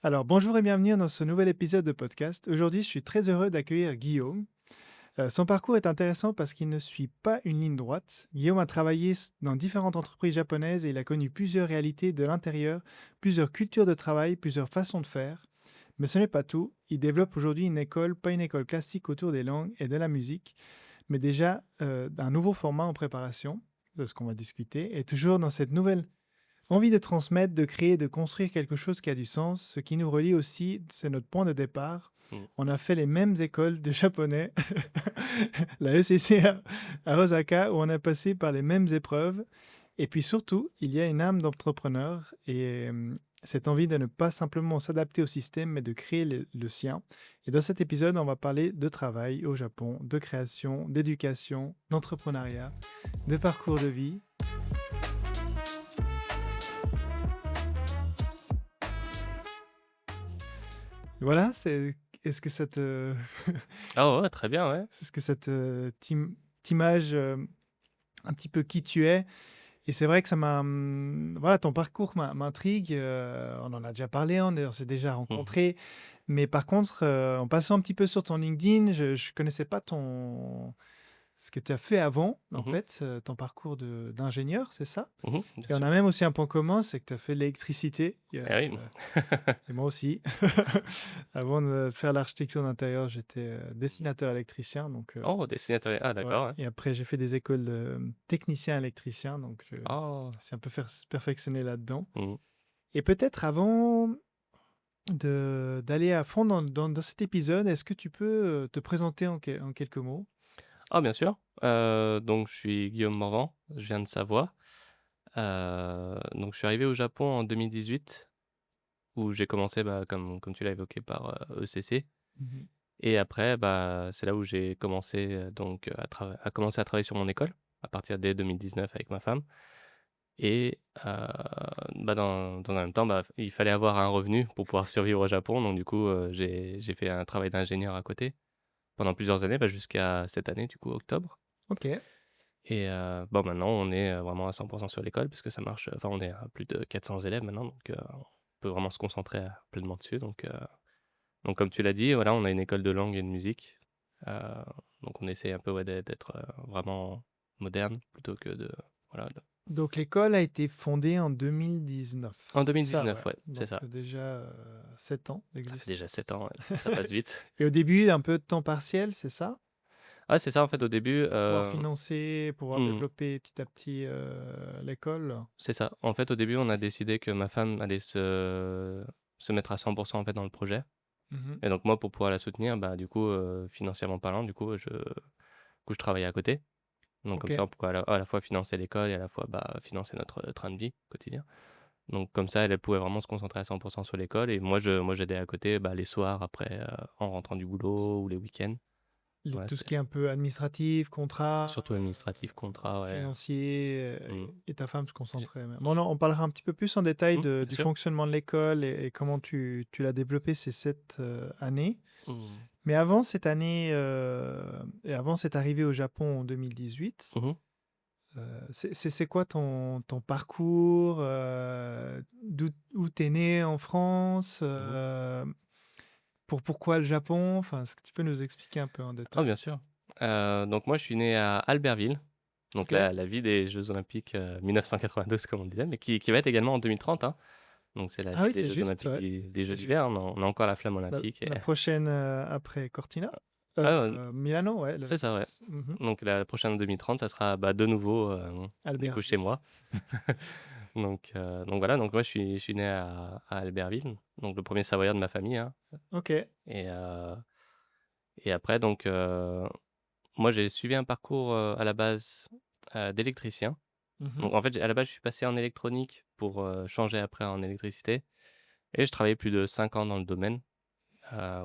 Alors, bonjour et bienvenue dans ce nouvel épisode de podcast. Aujourd'hui, je suis très heureux d'accueillir Guillaume. Son parcours est intéressant parce qu'il ne suit pas une ligne droite. Guillaume a travaillé dans différentes entreprises japonaises et il a connu plusieurs réalités de l'intérieur, plusieurs cultures de travail, plusieurs façons de faire. Mais ce n'est pas tout. Il développe aujourd'hui une école, pas une école classique autour des langues et de la musique, mais déjà un nouveau format en préparation, de ce qu'on va discuter, et toujours dans cette nouvelle envie de transmettre, de créer, de construire quelque chose qui a du sens. Ce qui nous relie aussi, c'est notre point de départ. Mmh. On a fait les mêmes écoles de japonais, la ECC à Osaka, où on a passé par les mêmes épreuves. Et puis surtout, il y a une âme d'entrepreneur et cette envie de ne pas simplement s'adapter au système, mais de créer le sien. Et dans cet épisode, on va parler de travail au Japon, de création, d'éducation, d'entrepreneuriat, de parcours de vie. Voilà, est-ce que ça te Ah ouais, très bien, ouais. c'est ce que cette t'image un petit peu qui tu es. Et c'est vrai que ça m'a voilà, ton parcours m'intrigue. On en a déjà parlé, on s'est déjà Mmh. rencontrés. Mais par contre, en passant un petit peu sur ton LinkedIn, je connaissais pas ce que tu as fait avant, en Mmh mh. fait, ton parcours d'ingénieur, c'est ça? Mmh, bien Et on sûr. a même aussi un point commun, c'est que tu as fait de l'électricité. Eh oui. Et moi aussi. Avant de faire l'architecture d'intérieur, j'étais dessinateur électricien. Donc, Oh, dessinateur, ah ouais. d'accord, ouais. Et après, j'ai fait des écoles de technicien électricien. Donc, je Oh! suis un peu perfectionné là-dedans. Mmh. Et peut-être avant d'aller à fond dans cet épisode, est-ce que tu peux te présenter en quelques mots? Ah bien sûr, donc je suis Guillaume Morvan, je viens de Savoie. Donc je suis arrivé au Japon en 2018 où j'ai commencé, bah, comme tu l'as évoqué par, ECC Mhm. et après, bah, c'est là où j'ai commencé, donc à commencer à travailler sur mon école, à partir dès 2019 avec ma femme. Et bah, dans un même temps, bah, il fallait avoir un revenu pour pouvoir survivre au Japon. Donc du coup, j'ai fait un travail d'ingénieur à côté pendant plusieurs années, bah, jusqu'à cette année, du coup, octobre. Ok. Et bon, maintenant, on est, vraiment à 100 sur l'école puisque ça marche, enfin, on est à plus de 400 élèves maintenant, donc on peut vraiment se concentrer, pleinement dessus. Donc comme tu l'as dit, voilà, on a une école de langue et de musique. Heu, donc on essaie un peu, ouais, d'être, vraiment moderne plutôt que de voilà, Donc, l'école a été fondée en 2019. en C'est ça, ouais. 2019, ouais, c'est Donc, ça. déjà 7 ans Ça fait déjà d'existence. 7 ans, ouais, ça passe vite. Et au début, un peu de temps partiel, c'est ça? Ouais, c'est ça en fait au début, Pour pouvoir financer, pouvoir mmh, développer petit à petit l'école. c'est ça. En fait, au début, on a décidé que ma femme allait se mettre à 100 en fait dans le projet Mhm. et donc moi pour pouvoir la soutenir, bah, du coup, financièrement parlant, du coup, je travaillais à côté. Donc Ok. comme ça, on pouvait à la fois financer l'école et à la fois, bah, financer notre, train de vie quotidien. Donc comme ça, elle pouvait vraiment se concentrer à 100 sur l'école et moi j'aidais à côté, bah, les soirs après, en rentrant du boulot ou les week-ends. Ouais, Tout ce c'était qui est un peu administratif, contrat, surtout administratif, contrat, ouais. financier, Mmh. et ta femme se J'ai concentrait. Bon, non, on parlera un petit peu plus en détail bien du sûr. fonctionnement de l'école et comment tu l'as développé ces 7 années. Mmh. Mais avant cette année, et avant cette arrivée au Japon en 2018, Mmh mh. c'est quoi ton parcours? Où t'es né en France? Mmh. Pourquoi le Japon? Enfin, est-ce que tu peux nous expliquer un peu en Ah détail? bien sûr. Donc moi je suis né à Albertville, donc OK. la ville des Jeux olympiques, 1992 comme on le disait, mais qui va être également en 2030, hein. Donc c'est la Ah oui, ville des c'est Jeux juste, olympiques ouais. des Jeux C'est d'hiver, on a encore la flamme la olympique et la prochaine, après Cortina? ah, Milano, ouais, c'est ça, ouais. mmh Donc la prochaine en 2030, ça sera, bah, de nouveau, du coup chez Albertville. moi. Donc voilà, donc moi je suis né à Albertville, donc le premier savoyard de ma famille, hein. OK. Et heu et après donc moi j'ai suivi un parcours, à la base, d'électricien. Mmh. Donc en fait, à la base, je suis passé en électronique pour, changer après en électricité et je travaillais plus de 5 ans dans le domaine,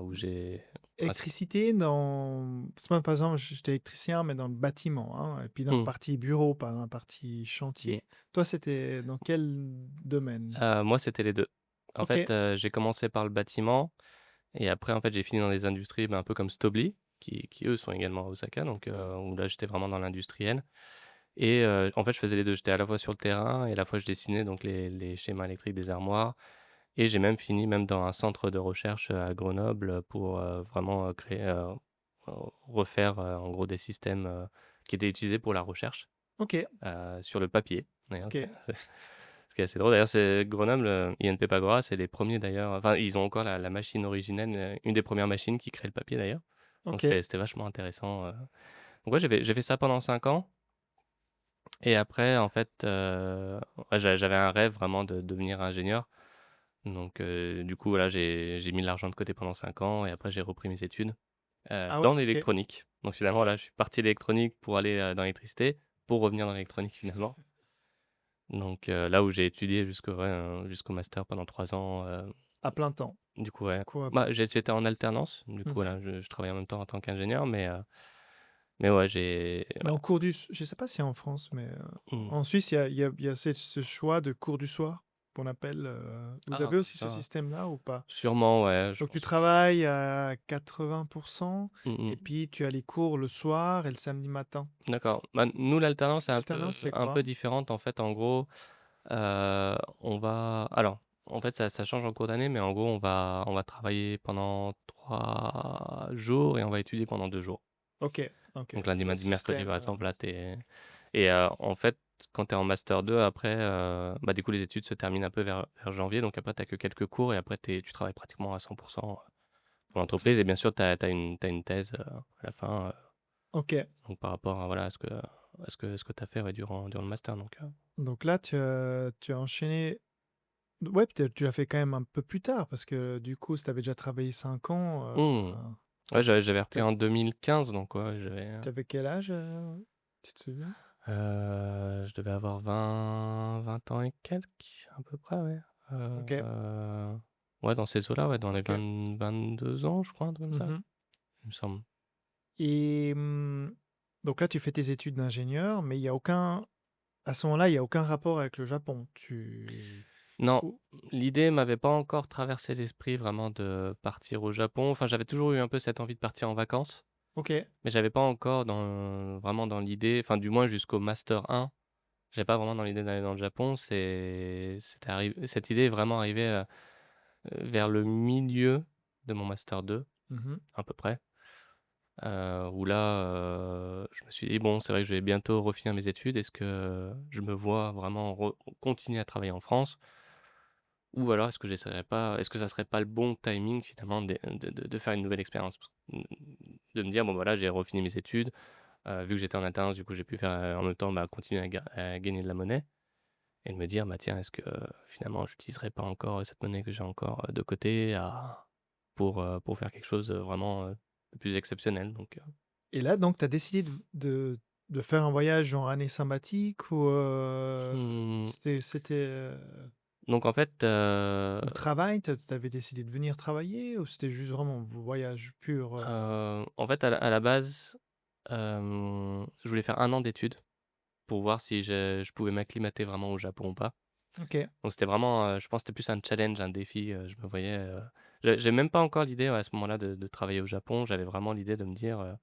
où j'ai princi Électricité c'est moi, par exemple, j'étais électricien, mais dans le bâtiment, hein, et puis dans la mmh, partie bureau, pas dans la partie mmh. chantier. Toi, c'était dans quel domaine? Moi, c'était les 2. En fait, OK. j'ai commencé par le bâtiment et après, en fait, j'ai fini dans des industries, bah, un peu comme Stobli, qui eux sont également à Osaka, donc où là, j'étais vraiment dans l'industriel et en fait, je faisais les 2. J'étais à la fois sur le terrain et à la fois je dessinais donc les schémas électriques des armoires et j'ai même fini même dans un centre de recherche, à Grenoble, pour, vraiment, créer, refaire, en gros des systèmes, qui étaient utilisés pour la recherche, OK, sur le papier d'ailleurs. OK. Ce qui est assez drôle d'ailleurs, c'est Grenoble, INP Pagora, c'est les premiers d'ailleurs, enfin ils ont encore la machine originelle, une des premières machines qui crée le papier d'ailleurs. Donc OK. c'était vachement intéressant, donc ouais, j'ai fait ça pendant 5 ans et après en fait, ouais, j'avais un rêve vraiment de devenir ingénieur. Donc du coup voilà, j'ai mis de l'argent de côté pendant 5 ans et après j'ai repris mes études, Ah ouais, dans OK. l'électronique. Donc finalement là, je suis parti de l'électronique pour aller, dans l'électricité, pour revenir dans l'électronique finalement. Donc là où j'ai étudié jusqu'au master pendant 3 ans, À plein temps. du coup Du ouais. coup, Bah, j'étais en alternance, du coup mmh voilà, je travaillais en même temps en tant qu'ingénieur, mais ouais, Mais en cours du s je sais pas si en France, mais mmh. en Suisse, il y a ce choix de cours du soir qu'on appelle, vous Ah avez comme aussi ce ça. système-là ou pas? Sûrement ouais, je Donc tu pense. travailles à 80 Mmh et mh. puis tu as les cours le soir et le samedi matin. D'accord. Bah, nous l'alternance est L'alternance, c'est un peu quoi? différente en fait. En gros, on va alors, en fait ça change en cours d'année, mais en gros on va travailler pendant 3 jours et on va étudier pendant 2 jours. OK, OK. Donc lundi, Le mardi, mercredi système, par exemple là tu et en fait, quand tu es en master 2 après, bah, du coup les études se terminent un peu vers janvier, donc après tu as que quelques cours et après tu travailles pratiquement à 100 pour l'entreprise et bien sûr tu as une thèse, à la fin, OK. donc par rapport à voilà à ce que tu as fait, ouais, durant le master donc Donc là, tu as enchaîné ouais, peut-être tu l'as fait quand même un peu plus tard parce que du coup, si tu avais déjà travaillé 5 ans, mmh. Ouais, j'avais repris tu en 2015 donc ouais, j'avais, avais quel âge, tu te souviens? je devais avoir 20 ans et quelques à peu près, ouais, OK, ouais, dans ces eaux-là, ouais, dans les OK. 22 ans, je crois, un truc comme ça, Mmh il me semble. et donc là, tu fais tes études d'ingénieur, mais il y a aucun à ce moment-là, il y a aucun rapport avec le Japon? Tu Non, ou l'idée m'avait pas encore traversé l'esprit vraiment de partir au Japon. Enfin, j'avais toujours eu un peu cette envie de partir en vacances, OK, mais j'avais pas encore vraiment dans l'idée, enfin, du moins jusqu'au master 1, j'avais pas vraiment dans l'idée d'aller dans le Japon. C'était arrivé cette idée est vraiment arrivée, vers le milieu de mon master 2, mmh à peu près, où là, je me suis dit: «Bon, c'est vrai que je vais bientôt refinir mes études. Est-ce que je me vois vraiment continuer à travailler en France? Ou alors est-ce que ça serait pas le bon timing finalement de faire une nouvelle expérience?» De me dire: «Bon, voilà, j'ai refini mes études, vu que j'étais en alternance, du coup, j'ai pu faire, en même temps, bah, continuer à gagner de la monnaie» et de me dire: «Bah, tiens, est-ce que, finalement, j'utiliserais pas encore, cette monnaie que j'ai encore, de côté pour faire quelque chose, vraiment, de plus exceptionnel?» Donc et là, donc tu as décidé de faire un voyage genre année sabbatique ou mmh, c'était, donc en fait, ou travail? Tu avais décidé de venir travailler ou c'était juste vraiment voyage pur, en fait, à la base, je voulais faire 1 an d'études pour voir si je pouvais m'acclimater vraiment au Japon ou pas. OK. Donc c'était vraiment, je pense que c'était plus un challenge, un défi, je me voyais, j'ai même pas encore l'idée, ouais, à ce moment-là de travailler au Japon. J'avais vraiment l'idée de me dire,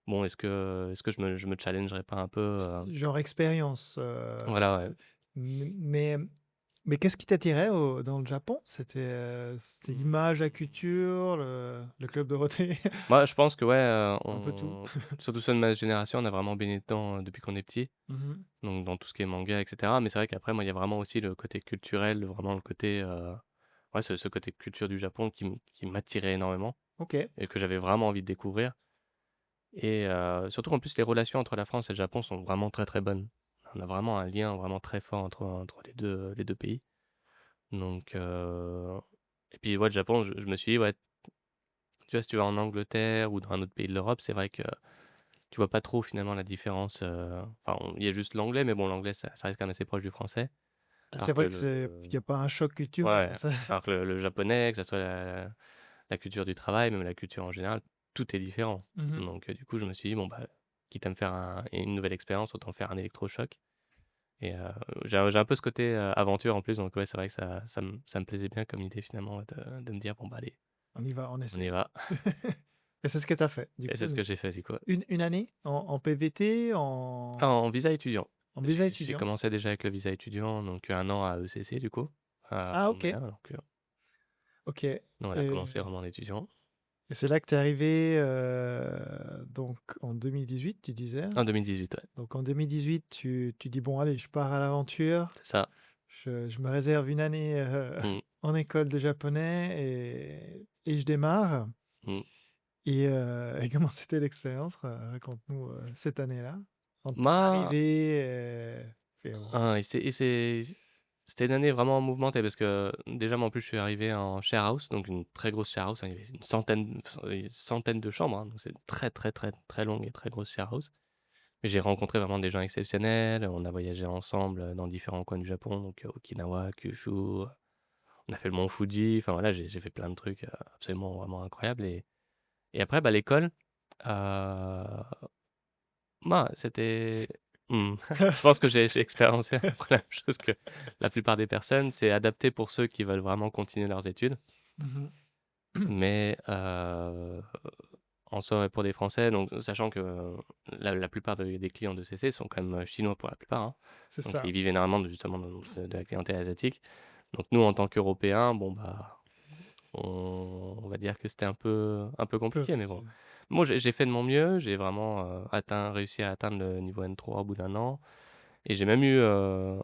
«Bon, est-ce que je me challengerais pas un peu?» Genre expérience, Voilà, ouais. mais qu'est-ce qui t'attirait dans le Japon? C'était l'image, la culture, le club Dorothée? Moi, je pense que ouais, Un peu tout? surtout ceux de ma génération, on a vraiment baigné dedans, depuis qu'on est petit, Mmh donc dans tout ce qui est manga et cetera. Mais c'est vrai qu'après moi, il y a vraiment aussi le côté culturel, vraiment le côté, ouais, ce côté culture du Japon qui m'attirait énormément OK. et que j'avais vraiment envie de découvrir. Et surtout qu'en plus les relations entre la France et le Japon sont vraiment très, très bonnes. On a vraiment un lien vraiment très fort entre les deux pays. Donc et puis ouais, le Japon, je me suis dit: «Ouais, tu vois, si tu vas en Angleterre ou dans un autre pays de l'Europe, c'est vrai que tu vois pas trop finalement la différence», enfin, il y a juste l'anglais, mais bon, l'anglais ça reste quand même assez proche du français. C'est Alors que vrai que il y a pas un choc culturel, ouais, ça. alors que le japonais, que ça soit la culture du travail, même la culture en général, tout est différent. Mmh Donc du coup, je me suis dit: «Bon, bah, quitte à me faire une nouvelle expérience, autant faire un électrochoc» et j'ai un peu ce côté, aventure en plus, donc ouais, c'est vrai que ça me plaisait bien comme idée finalement de me dire: «Bon, bah, allez, On y va, on on y essaye. va» Et c'est ce que tu as fait, du et coup, c'est ce donc que j'ai fait du coup. une année en PVT, En visa étudiant. en visa J'ai étudiant? commencé déjà avec le visa étudiant, donc 1 an à ECC du coup, Ah à OK. Montréal, donc OK. Et, Donc voilà, commencer vraiment en étudiant. et c'est là que tu es arrivé donc en 2018, tu disais. En 2018, ouais, Donc en 2018, tu dis, bon, allez, je pars à l'aventure. c'est ça. Je me réserve une année Mmh, en école de japonais et je démarre. mmh. Et comment c'était l'expérience? Raconte-nous cette année-là. Entre ton Bah, arrivée et c'était une année vraiment mouvementée parce que déjà, moi, en plus, je suis arrivé en share house, donc une très grosse share house, hein. Il y avait une centaine de chambres, hein, donc c'est une très, très, très, très longue et très grosse share house. Mais j'ai rencontré vraiment des gens exceptionnels. On a voyagé ensemble, dans différents coins du Japon, donc Okinawa, Kyushu, on a fait le mont Fuji. Enfin voilà, j'ai fait plein de trucs, absolument vraiment incroyables et après, bah, l'école, heu, bah, c'était je pense que j'ai expérimenté à peu près la même chose que la plupart des personnes. C'est adapté pour ceux qui veulent vraiment continuer leurs études, Mhm. mais en soi, ouais, pour des Français, donc sachant que la plupart des clients de CC sont quand même, chinois pour la plupart, hein. C'est Donc ça. ils vivent énormément justement de la clientèle asiatique. Donc nous, en tant qu'Européens, bon, bah, on va dire que c'était un peu Peu compliqué, mais bon. compliqué. Moi, j'ai fait de mon mieux, j'ai vraiment, réussi à atteindre le niveau N3 au bout d'un an et j'ai même eu, un,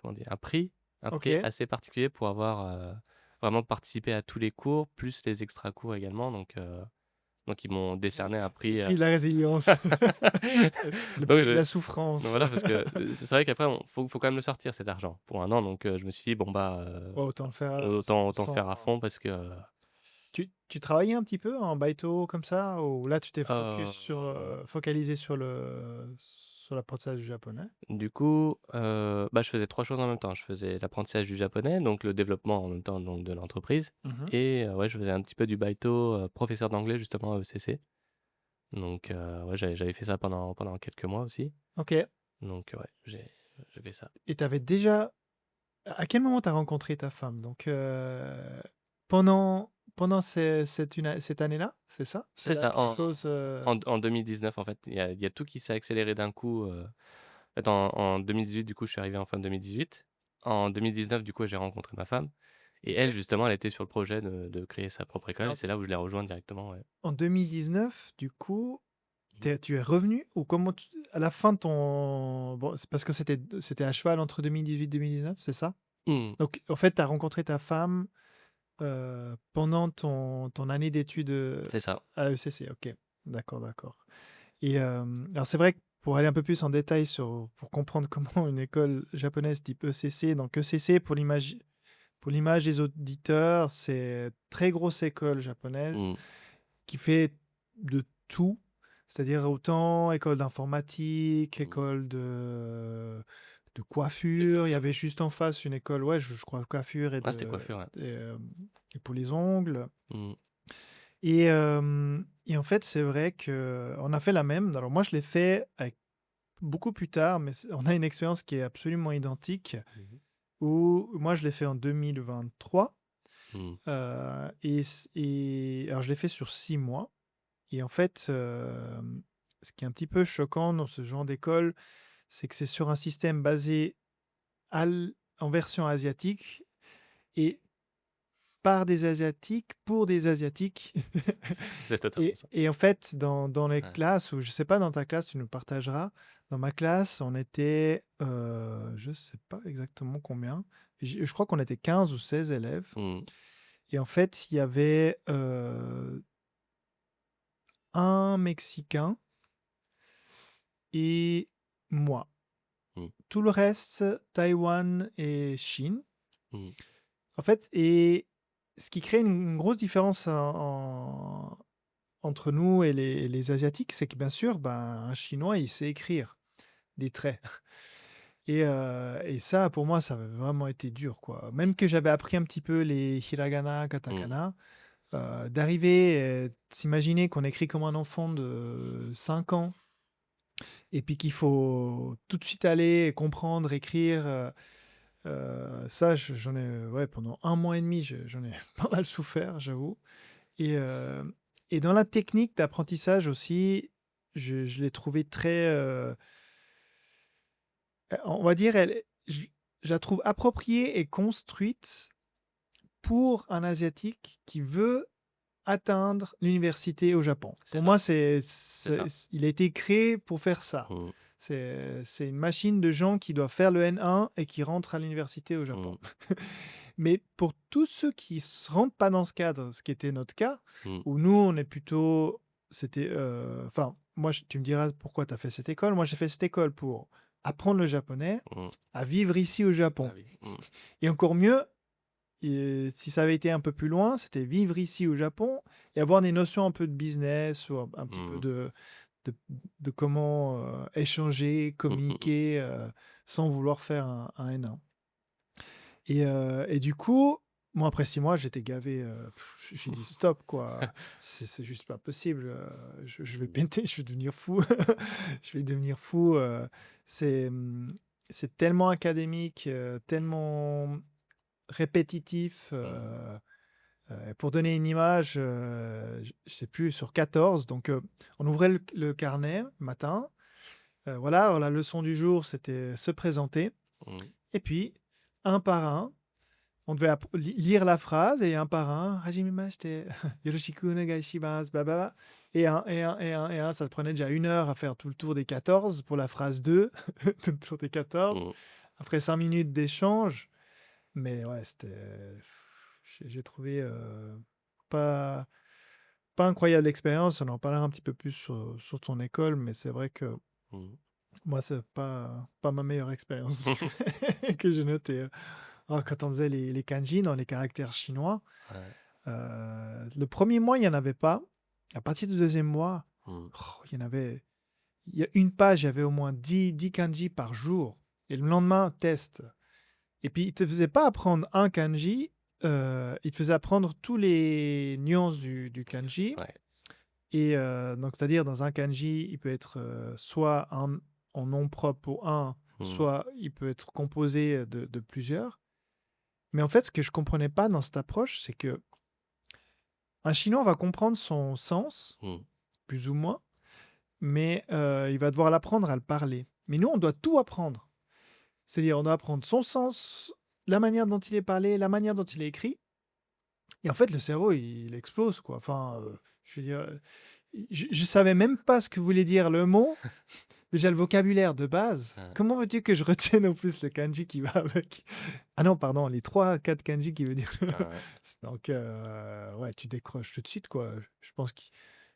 comment dire? Un prix Ok. assez particulier pour avoir, vraiment participé à tous les cours, plus les extra cours également, donc ils m'ont décerné un Le prix, prix de la résilience. Le donc prix de je la donc souffrance. voilà, parce que, c'est vrai qu'après faut quand même le sortir cet argent pour un an, donc je me suis dit: «Bon, bah, Ouais, autant le faire à autant le 100%. faire à fond» parce que, Tu travaillais un petit peu en baito comme ça, ou là tu t'es heu, focalisé sur l'apprentissage du japonais? du coup, bah, je faisais 3 choses en même temps. Je faisais l'apprentissage du japonais, donc le développement en même temps donc de l'entreprise Mhm. et ouais, je faisais un petit peu du baito, professeur d'anglais justement à ECC. Donc ouais, j'avais fait ça pendant quelques mois aussi. Ok. Donc ouais, j'ai fait ça. Et tu avais déjà. À quel moment tu as rencontré ta femme? Donc, pendant cette année-là, c'est ça? C'est C'est là ça, que les choses. en 2019 en fait, il y a tout qui s'est accéléré d'un coup, en fait en 2018 du coup, je suis arrivé en fin 2018. En 2019 du coup, j'ai rencontré ma femme et elle Ok. justement, elle était sur le projet de créer sa propre Et école et c'est là où je l'ai rejoint directement, ouais. en 2019, du coup, Mmh tu es revenu, ou comment à la fin de ton. Bon, c'est parce que c'était à cheval entre 2018 et 2019, c'est ça? mh. Donc, en fait, tu as rencontré ta femme pendant ton année d'études C'est ça. à ECC. Ok, d'accord, d'accord. Et alors c'est vrai que pour aller un peu plus en détail pour comprendre comment une école japonaise type ECC, donc ECC pour l'image des auditeurs, c'est très grosse école japonaise Mmh. qui fait de tout, c'est-à-dire autant école d'informatique, Mmh. école de De coiffure. Il y coiffure. avait juste en face une école, ouais, je crois, coiffure Ah, c'était coiffure, ouais. et pour les ongles. Mmh. Et en fait, c'est vrai qu'on a fait la même. Alors moi, je l'ai fait avec beaucoup plus tard, mais on a une expérience qui est absolument identique, Mmh mh. où moi, je l'ai fait en 2023. Mmh. Et alors, je l'ai fait sur 6 mois. Et en fait, ce qui est un petit peu choquant dans ce genre d'école, c'est que c'est sur un système basé en version asiatique et par des Asiatiques pour des Asiatiques. C'est totalement Et, ça. et en fait, dans les Ouais. classes, ou je sais pas, dans ta classe, tu nous partageras. Dans ma classe, on était, je sais pas exactement combien. Je crois qu'on était 15 ou 16 élèves. Mmh. Et en fait, il y avait un Mexicain et moi. Mmh. Tout le reste, Taïwan et Chine. Mmh. En fait, et ce qui crée une grosse différence entre nous et les Asiatiques, c'est que bien sûr, ben, un Chinois, il sait écrire des traits. Et ça, pour moi, ça avait vraiment été dur, quoi. Même que j'avais appris un petit peu les hiragana, Mmh. katakana, d'arriver, s'imaginer qu'on écrit comme un enfant de 5 ans, et puis qu'il faut tout de suite aller comprendre, écrire. Ça, j'en ai, ouais, pendant 1 mois et demi, j'en ai pas mal souffert, j'avoue. Et, euh, et dans la technique d'apprentissage aussi, je l'ai trouvé très, on va dire, je la trouve appropriée et construite pour un Asiatique qui veut atteindre l'université au Japon. C'est Pour ça, moi, c'est ça. il a été créé pour faire ça. Mmh, C'est une machine de gens qui doivent faire le N1 et qui rentrent à l'université au Japon. mmh, Mais pour tous ceux qui ne rentrent pas dans ce cadre, ce qui était notre cas, mmh, où nous, on est plutôt... C'était, enfin, moi, tu me diras pourquoi tu as fait cette école. Moi, j'ai fait cette école pour apprendre le japonais, mmh. à vivre ici au Japon. Ah oui. Mmh, Et encore mieux, et si ça avait été un peu plus loin, c'était vivre ici au Japon et avoir des notions un peu de business ou un petit peu mmh, de, de comment échanger, mmh, mmh, mmh. communiquer sans vouloir faire un N1. Et du coup, moi, après 6 mois, j'étais gavé. J'ai dit stop, quoi. C'est juste pas possible. Je vais péter, je vais devenir fou. Je vais devenir fou. C'est, c'est tellement académique, tellement répétitif. Pour donner une image, je sais plus, sur 14, donc on ouvrait le carnet le matin. Voilà, alors la leçon du jour, c'était se présenter. Mmh. Et puis, un par un, on devait lire la phrase et un par un, Hajimemashite, Yoroshiku onegai shimasu, blablabla. Et un, ça prenait déjà 1 heure à faire tout le tour des 14 pour la phrase 2, tout le tour des 14. Mmh. Après 5 minutes d'échange. Mais ouais, c'était. J'ai trouvé pas, pas incroyable expérience. On en parlera un petit peu plus sur ton école, mais c'est vrai que Mmh. moi, c'est pas ma meilleure expérience que j'ai notée. Alors, quand on faisait les kanji dans les caractères chinois, Ouais. le premier mois, il n'y en avait pas. À partir du deuxième mois, Mmh. il y en avait. Il y a une page, il y avait au moins 10 kanji par jour. Et le lendemain, test. Et puis, il te faisait pas apprendre un kanji, il te faisait apprendre tous les nuances du kanji. Ouais. Et donc, c'est-à-dire, dans un kanji, il peut être soit en nom propre pour un, Mmh. soit il peut être composé de plusieurs. Mais en fait, ce que je comprenais pas dans cette approche, c'est que un Chinois va comprendre son sens, Mmh. plus ou moins, mais il va devoir l'apprendre à le parler. Mais nous, on doit tout apprendre. C'est-à-dire, on doit apprendre son sens, la manière dont il est parlé, la manière dont il est écrit. Et en fait, le cerveau, il explose, quoi. Enfin, je veux dire, je savais même pas ce que voulait dire le mot. Déjà, le vocabulaire de base. Ouais. Comment veux-tu que je retienne en plus le kanji qui va avec? Ah non, pardon, les 3, 4 kanji qui veut dire. Ouais. Donc, ouais, tu décroches tout de suite, quoi. Je pense que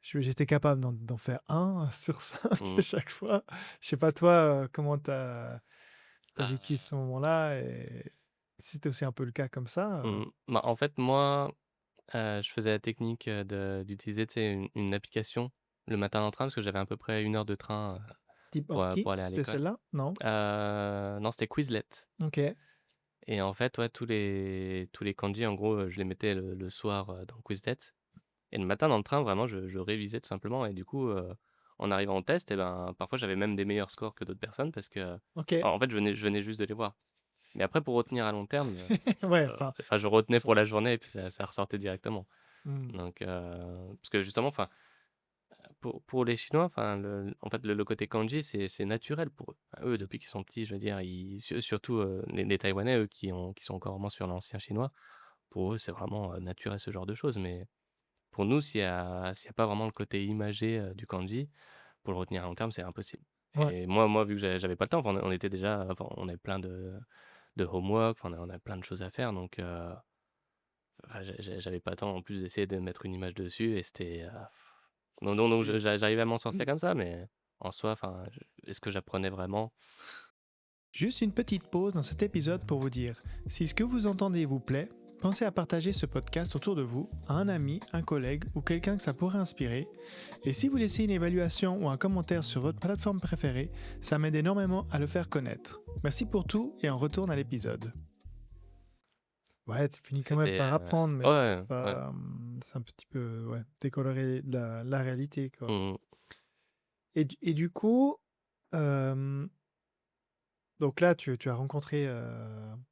j'étais capable d'en faire un sur 5 à Mmh. chaque fois. Je sais pas, toi, comment t'as vécu Ah. ce moment-là et si c'était aussi un peu le cas comme ça. Mmh. Bah, en fait, moi, je faisais la technique, d'utiliser, tu sais, une application le matin en train parce que j'avais à peu près 1 heure de train, Type pour Anki, aller à c'était l'école. celle-là? Non? Non, c'était Quizlet OK. et en fait, ouais, tous les kanji, en gros, je les mettais le soir, dans Quizlet et le matin dans le train, vraiment, je révisais tout simplement et du coup, en arrivant au test et ben, parfois, j'avais même des meilleurs scores que d'autres personnes parce que OK. en fait, je venais juste de les voir. Mais après pour retenir à long terme, Ouais, enfin, enfin, je retenais ça pour la journée et puis ça ressortait directement. mmh. Donc parce que justement, enfin, pour les Chinois, enfin, en fait, le côté kanji, c'est naturel pour eux. Enfin, eux, depuis qu'ils sont petits, je veux dire, ils surtout, les Taïwanais, eux, qui sont encore vraiment sur l'ancien chinois, pour eux, c'est vraiment, naturel ce genre de choses. Mais pour nous, s'il y a pas vraiment le côté imagé, du kanji, pour le retenir à long terme, c'est impossible. Ouais. Et moi, vu que j'avais pas le temps, enfin, on était déjà enfin, on avait plein de homework, enfin, on a plein de choses à faire donc enfin, j'avais pas le temps en plus d'essayer de mettre une image dessus et c'était, non, Et j'arrivais à m'en sortir comme ça, mais en soi, enfin, est-ce que j'apprenais vraiment? juste une petite pause dans cet épisode pour vous dire, si ce que vous entendez vous plaît, pensez à partager ce podcast autour de vous, à un ami, un collègue ou quelqu'un que ça pourrait inspirer. Et si vous laissez une évaluation ou un commentaire sur votre plateforme préférée, ça m'aide énormément à le faire connaître. Merci pour tout et on retourne à l'épisode. Ouais, tu finis quand même C'était, par apprendre, mais c'est ouais, ouais. pas, c'est un petit peu, ouais, décolorer la réalité, quoi. Mmh. Et du coup, donc là, tu as rencontré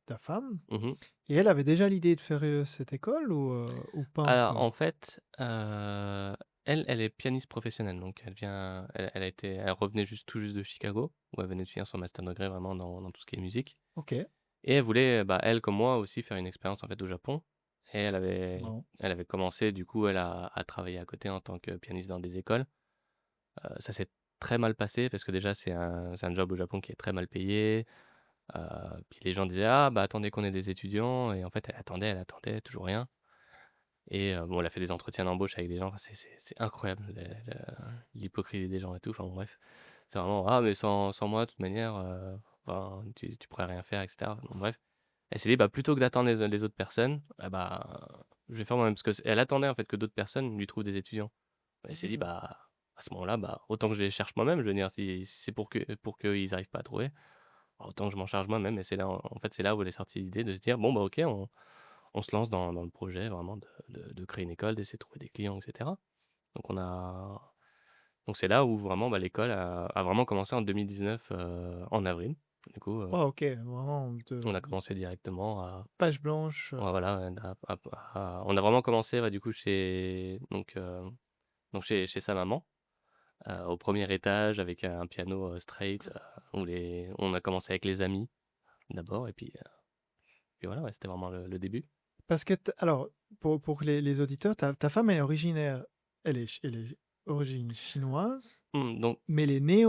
ta femme Mmh. et elle avait déjà l'idée de faire cette école ou pas Alors en encore? fait, elle est pianiste professionnelle, donc elle revenait tout juste de Chicago, où elle venait de finir son master degré vraiment dans tout ce qui est musique Ok. et elle voulait, bah, elle comme moi aussi faire une expérience en fait au Japon et C'est marrant. elle avait commencé du coup, elle à travailler à côté en tant que pianiste dans des écoles. Ça s'est très mal passé parce que déjà c'est un job au Japon qui est très mal payé, heu, puis les gens disaient: «Ah bah, attendez qu'on ait des étudiants» et en fait elle attendait, toujours rien et bon, elle a fait des entretiens d'embauche avec des gens, enfin c'est incroyable l'hypocrisie des gens et tout, enfin bon bref. C'est vraiment: «Ah mais sans moi de toute manière, enfin tu pourrais rien faire» et cetera. Bon bref. Elle s'est dit: «Bah, plutôt que d'attendre les autres personnes, ah bah, je vais faire moi-même». Parce que elle attendait en fait que d'autres personnes lui trouvent des étudiants. Elle s'est dit: Mmh. «Bah, à ce moment-là, bah, autant que je les cherche moi-même». Je veux dire si c'est pour qu'ils arrivent pas à trouver, bah, autant que je m'en charge moi-même et c'est là en fait, c'est là où elle est sortie l'idée de se dire: «Bon, bah, OK, on se lance dans le projet vraiment de créer une école, d'essayer de trouver des clients et cetera». Donc on a donc c'est là où vraiment, bah, l'école a vraiment commencé en 2019, en avril. Du coup, Ouais, OK, vraiment on a commencé directement à page blanche, ouais, voilà, on a vraiment commencé, ouais, du coup, chez sa maman, au premier étage avec un piano, straight, où les on a commencé avec les amis d'abord et puis voilà, ouais, c'était vraiment le début. parce que alors, pour les auditeurs, ta femme est originaire, elle est origine chinoise, Donc mais elle est née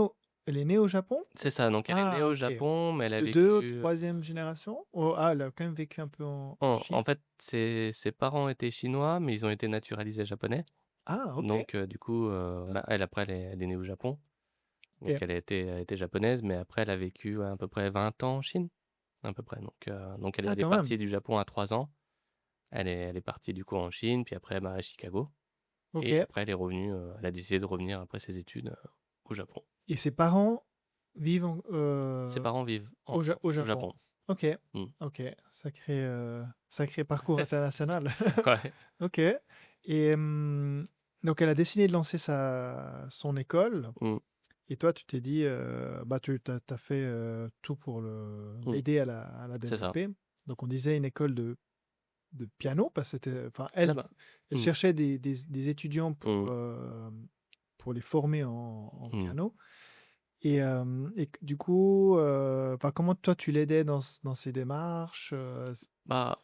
au Japon? c'est ça, donc elle est née Ah au OK. Japon, mais elle a De 2 ou vécu 3e génération? Oh, ah, elle a quand même vécu un peu en Chine? en fait, ses parents étaient chinois, mais ils ont été naturalisés japonais. Ah OK, Donc du coup, voilà, elle après elle est née au Japon, donc OK. elle était japonaise, mais après elle a vécu, ouais, à peu près 20 ans en Chine. À peu près, donc Ah elle est quand même! partie du Japon à 3 ans. Elle est partie du coup en Chine, puis après, bah, à Chicago et OK, après elle est revenue, elle a décidé de revenir après ses études, au Japon. et ses parents vivent Ses parents vivent au au Japon? Japon. OK, Mmh. OK, sacré parcours international. Ouais. OK, et donc elle a décidé de lancer son école, Mmh. et toi tu t'es dit, bah, tu as fait, tout pour Mmh. l'aider à la C'est ça. développer. Donc on disait une école de piano parce que c'était, enfin C'est elle là-bas. elle Mmh. cherchait des étudiants Mmh. pour les former en Mmh. piano, et du coup, enfin comment toi tu l'aidais dans ses démarches, Bah,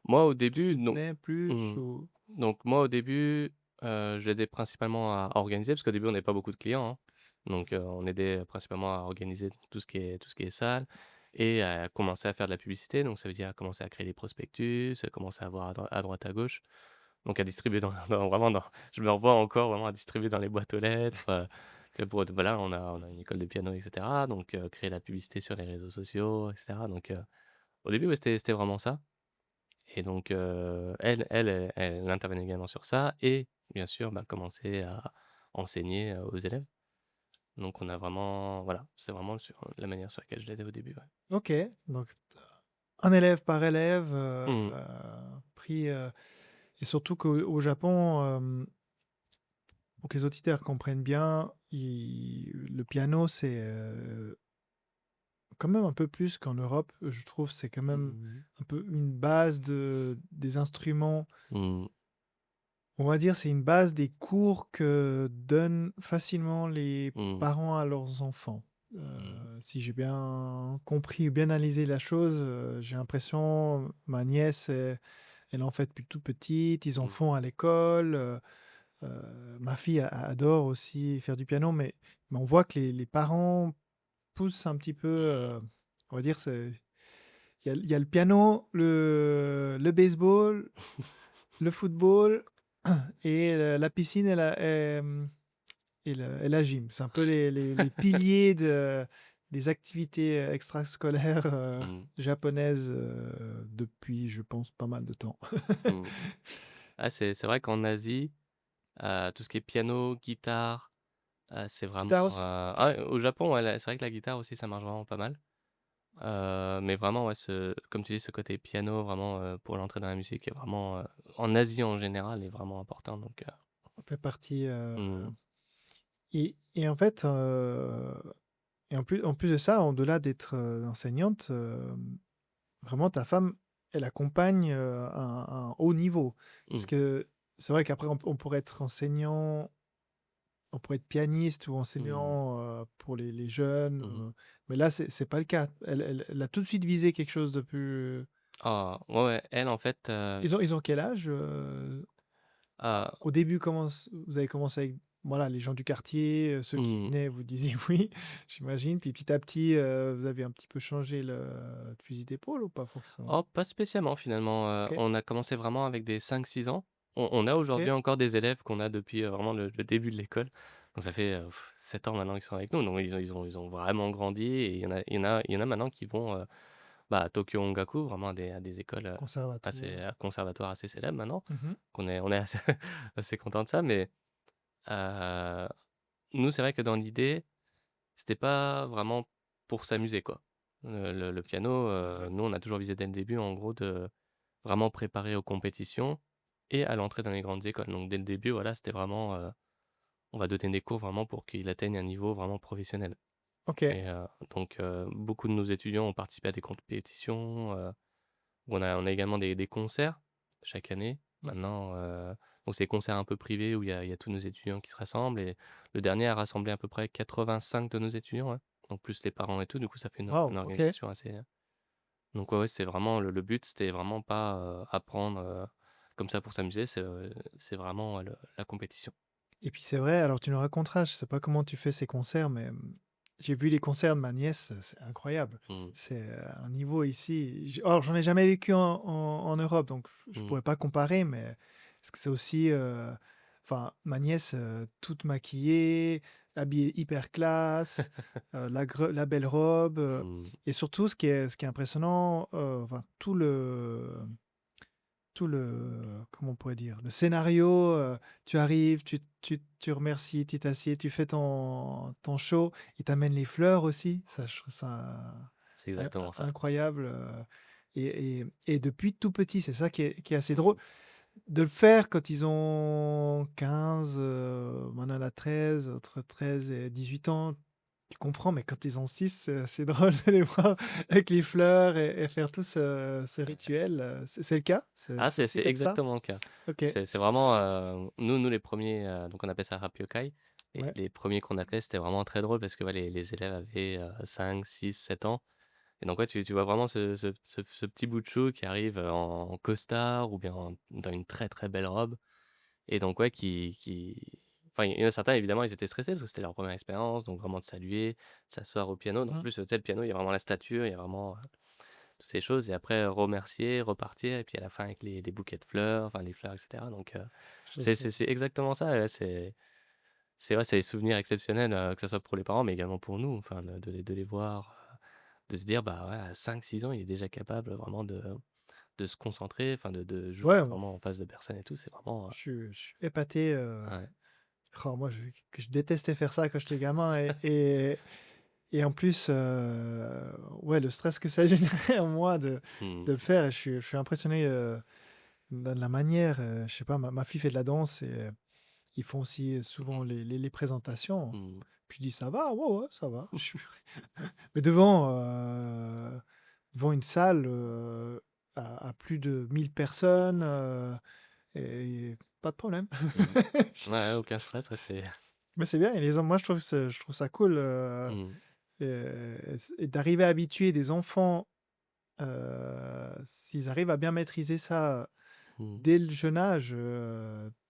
moi au tu début donc soutenais plus mmh. ou? Donc moi au début, je l'aidais principalement à organiser parce qu'au début on n'avait pas beaucoup de clients, hein. Donc on aidait principalement à organiser tout ce qui est salle et à commencer à faire de la publicité. Donc ça veut dire à commencer à créer des prospectus, à commencer à voir à droite à gauche. Donc à distribuer vraiment dans je me revois encore vraiment à distribuer dans les boîtes aux lettres, tu vois? Voilà, on a une école de piano et cetera. Donc créer la publicité sur les réseaux sociaux et cetera. Donc au début, ouais, c'était vraiment ça. Et donc, elle intervenait également sur ça et bien sûr, bah, commencer à enseigner, aux élèves. Donc on a vraiment voilà, c'est vraiment sur la manière sur laquelle je l'aidais au début, ouais. OK, donc un élève par élève, Mmh. pris, et surtout qu'au Japon, pour que les auditeurs comprennent bien, le piano, c'est quand même un peu plus qu'en Europe, je trouve. C'est quand même Mmh. un peu une base des instruments. Mmh. On va dire, c'est une base des cours que donnent facilement les Mmh. parents à leurs enfants. Mmh. Si j'ai bien compris ou bien analysé la chose, j'ai l'impression, ma nièce, elle en fait depuis toute petite, ils en Mmh. font à l'école. Ma fille adore aussi faire du piano, mais on voit que les parents poussent un petit peu, on va dire, il y a le piano, le baseball, le football et la piscine et la gym. C'est un peu les piliers des activités extrascolaires Mmh. japonaises depuis, je pense, pas mal de temps. Mmh. Ah, c'est vrai qu'en Asie, tout ce qui est piano, guitare, c'est vraiment, Guitare aussi? OK. au Japon, ouais, c'est vrai que la guitare aussi, ça marche vraiment pas mal. OK. Mais vraiment, ouais, comme tu dis, ce côté piano vraiment, pour l'entrée dans la musique est vraiment, en Asie en général, est vraiment important donc On fait partie, mmh. et en fait, et en plus de ça, au-delà d'être, enseignante, vraiment ta femme, elle accompagne, un haut niveau. Parce Mmh. que c'est vrai qu'après on pourrait être enseignant, on pourrait être pianiste ou Mmh. enseignant, pour les jeunes, Mmh. mais là c'est pas le cas. Elle a tout de suite visé quelque chose de plus, Ah, ouais, ouais, elle, en fait, Ils ont quel âge, ah, au début, vous avez commencé avec, voilà, les gens du quartier, ceux qui mmh, venaient, vous disiez oui, j'imagine, puis petit à petit, vous avez un petit peu changé le fusil d'épaule ou pas forcément? oh, pas spécialement finalement, OK, on a commencé vraiment avec des 5-6 ans. On a aujourd'hui OK, encore des élèves qu'on a depuis, vraiment le début de l'école. Donc ça fait, 7 ans maintenant qu'ils sont avec nous, donc ils ont vraiment grandi et il y en a maintenant qui vont, bah, à Tokyo Ongaku, vraiment à des écoles, assez conservatoire. conservatoires assez célèbres maintenant. Mmh. On est assez assez contents de ça, mais heu, nous, c'est vrai que dans l'idée, c'était pas vraiment pour s'amuser, quoi. Le piano, nous, on a toujours visé dès le début, en gros, de vraiment préparer aux compétitions et à l'entrée dans les grandes écoles. Donc dès le début, voilà, c'était vraiment, on va donner des cours vraiment pour qu'il atteigne un niveau vraiment professionnel. OK. Et donc beaucoup de nos étudiants ont participé à des compétitions, on a également des concerts chaque année. Mmh. Maintenant, donc c'est des concerts un peu privés où il y a tous nos étudiants qui se rassemblent et le dernier a rassemblé à peu près 85 de nos étudiants, ouais, donc plus les parents et tout. Du coup, ça fait une Waouh, OK. organisation assez, donc ouais, ouais, c'est vraiment le but, c'était vraiment pas, apprendre, comme ça pour s'amuser, c'est vraiment, la compétition. Et puis c'est vrai, alors tu nous raconteras, je sais pas comment tu fais ces concerts, mais j'ai vu les concerts de ma nièce, c'est incroyable. Mmh. C'est un niveau ici. Alors j'en ai jamais vécu en Europe, donc je Mmh. pourrais pas comparer, mais est-ce que c'est aussi, enfin ma nièce toute maquillée, habillée hyper classe, la belle robe, Mmh. et surtout ce qui est impressionnant, enfin tout le comment on pourrait dire? Le scénario, tu arrives, tu remercies, tu t'assieds, tu fais ton show, ils t'amènent les fleurs aussi, ça je trouve ça C'est in exactement ça. incroyable, et depuis tout petit, c'est ça qui est assez drôle. Mmh. De le faire quand ils ont 15, maintenant elle a 13, entre 13 et 18 ans, tu comprends, mais quand ils ont 6, c'est drôle de les voir avec les fleurs et faire tout ce rituel, c'est le cas? Ah, C'est aussi c'est fait que ça? exactement le cas. OK, C'est c'est vraiment, impressionnant. nous les premiers donc on appelle ça Rappyokai et Ouais. les premiers qu'on a fait, c'était vraiment très drôle parce que, ouais, les élèves avaient, 5, 6, 7 ans et donc ouais, tu vois vraiment ce petit bout de chou qui arrive, en costard ou bien dans une très, très belle robe et donc ouais, enfin, il y en a certains évidemment, ils étaient stressés parce que c'était leur première expérience, donc vraiment de saluer, s'asseoir au piano. Donc en Mmh. plus, tu sais, le piano, il y a vraiment la stature, il y a vraiment, toutes ces choses et après remercier, repartir et puis à la fin avec les bouquets de fleurs, enfin les fleurs et cetera donc Je c'est sais. c'est c'est exactement ça, ouais, c'est vrai, c'est des souvenirs exceptionnels, que ça soit pour les parents, mais également pour nous, enfin de les voir, de se dire: «Bah, ouais, à 5-6 ans, il est déjà capable vraiment de se concentrer, enfin de jouer Ouais, vraiment en face de personnes et tout». C'est vraiment, je suis épaté, ouais. moi je détestais faire ça quand j'étais gamin, et en plus, ouais, le stress que ça générait en moi Mmh. de le faire, et je suis impressionné, de la manière, je sais pas, ma fille fait de la danse, et ils font aussi souvent les présentations. Mmh. Puis je dis: «Ça va? Ouais, ouais, ça va». Mais devant une salle, à plus de 1000 personnes, et pas de problème. Mmh. Ouais, aucun stress, ouais, c'est Mais c'est bien, et moi je trouve ça cool, mmh. et d'arriver à habituer des enfants, s'ils arrivent à bien maîtriser ça Mmh. dès le jeune âge,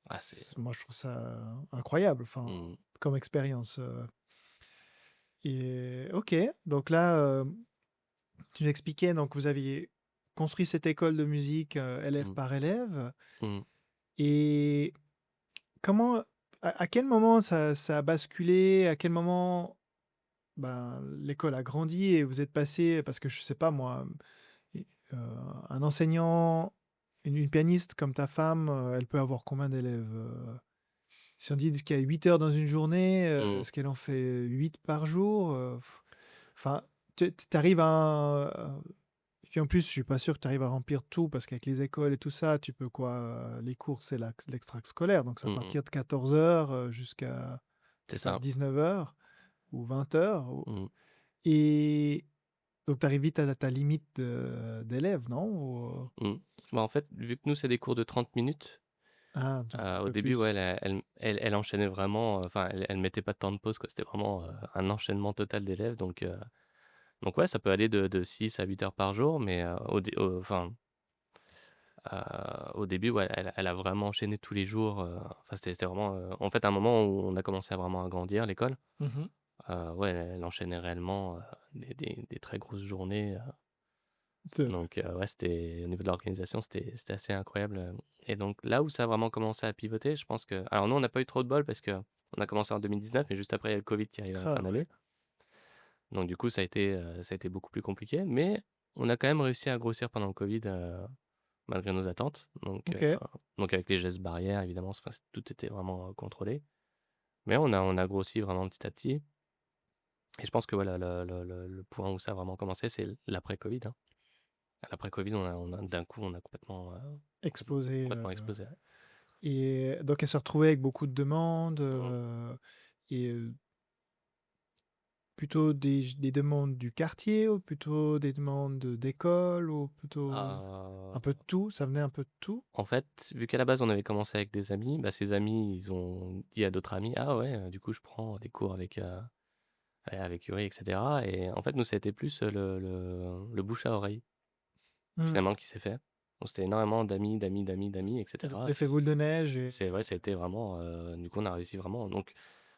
Ah, c'est moi je trouve ça incroyable, enfin, mmh. comme expérience, et OK, donc là, tu m'expliquais, donc vous aviez construit cette école de musique, élève Mmh. par élève, Mmh. et comment à quel moment ça a basculé? À quel moment, ben, l'école a grandi et vous êtes passé, parce que je sais pas moi, et un enseignant, une pianiste comme ta femme, elle peut avoir combien d'élèves? Si on dit qu'il y a 8 heures dans une journée, Mmh. est-ce qu'elle en fait 8 par jour? Enfin, tu arrives à puis en plus, je suis pas sûr que tu arrives à remplir tout, parce qu'avec les écoles et tout ça, tu peux quoi, les cours, c'est l'extrascolaire, donc c'est à Mmh mh. partir de 14 heures, jusqu'à, je C'est sais pas, ça. 19 heures ou 20 heures, Mmh. et donc tu arrives vite à ta limite d'élèves, non? Mmh. Bah, en fait, vu que nous, c'est des cours de 30 minutes, Ah, donc un au peu début, ouais, plus. elle enchaînait vraiment, enfin, elle mettait pas de temps de pause, quoi. C'était vraiment, un enchaînement total d'élèves, donc Donc ouais, ça peut aller de 6 à 8 heures par jour, mais au début, ouais, elle a vraiment enchaîné tous les jours, enfin, c'était vraiment, en fait, un moment où on a commencé à vraiment agrandir l'école, Mmh. ouais, elle enchaînait réellement, des très grosses journées, C'est vrai. donc ouais, c'était au niveau de l'organisation, c'était assez incroyable, et donc là où ça a vraiment commencé à pivoter, je pense que alors nous, on n'a pas eu trop de bol parce qu'on a commencé en 2019, mais juste après, il y a le covid qui arrive à la fin Ah de ouais. l'année. Donc du coup, ça a été beaucoup plus compliqué, mais on a quand même réussi à grossir pendant le covid, malgré nos attentes. OK. Donc avec les gestes barrières évidemment, enfin, tout était vraiment, contrôlé. Mais on a grossi vraiment petit à petit, et je pense que voilà, le point où ça a vraiment commencé, c'est l'après-covid, hein. À l'après-covid, on a d'un coup, on a complètement, Explosé, explosé, ouais. et donc elle se retrouvait avec beaucoup de demandes, Mmh. et plutôt des demandes du quartier ou plutôt des demandes d'école ou plutôt un peu de tout? Ça venait un peu de tout? En fait, vu qu'à la base, on avait commencé avec des amis, bah, ces amis, ils ont dit à d'autres amis: «Ah ouais, du coup, je prends des cours avec, ouais, avec Yuri, et cetera», et en fait, nous, ça a été plus, le bouche à oreille, Mmh. finalement, qui s'est fait. Donc c'était énormément d'amis, d'amis, d'amis, d'amis, et cetera, L'effet boule de neige et et c'est vrai, ça a été vraiment, du coup, on a réussi vraiment, donc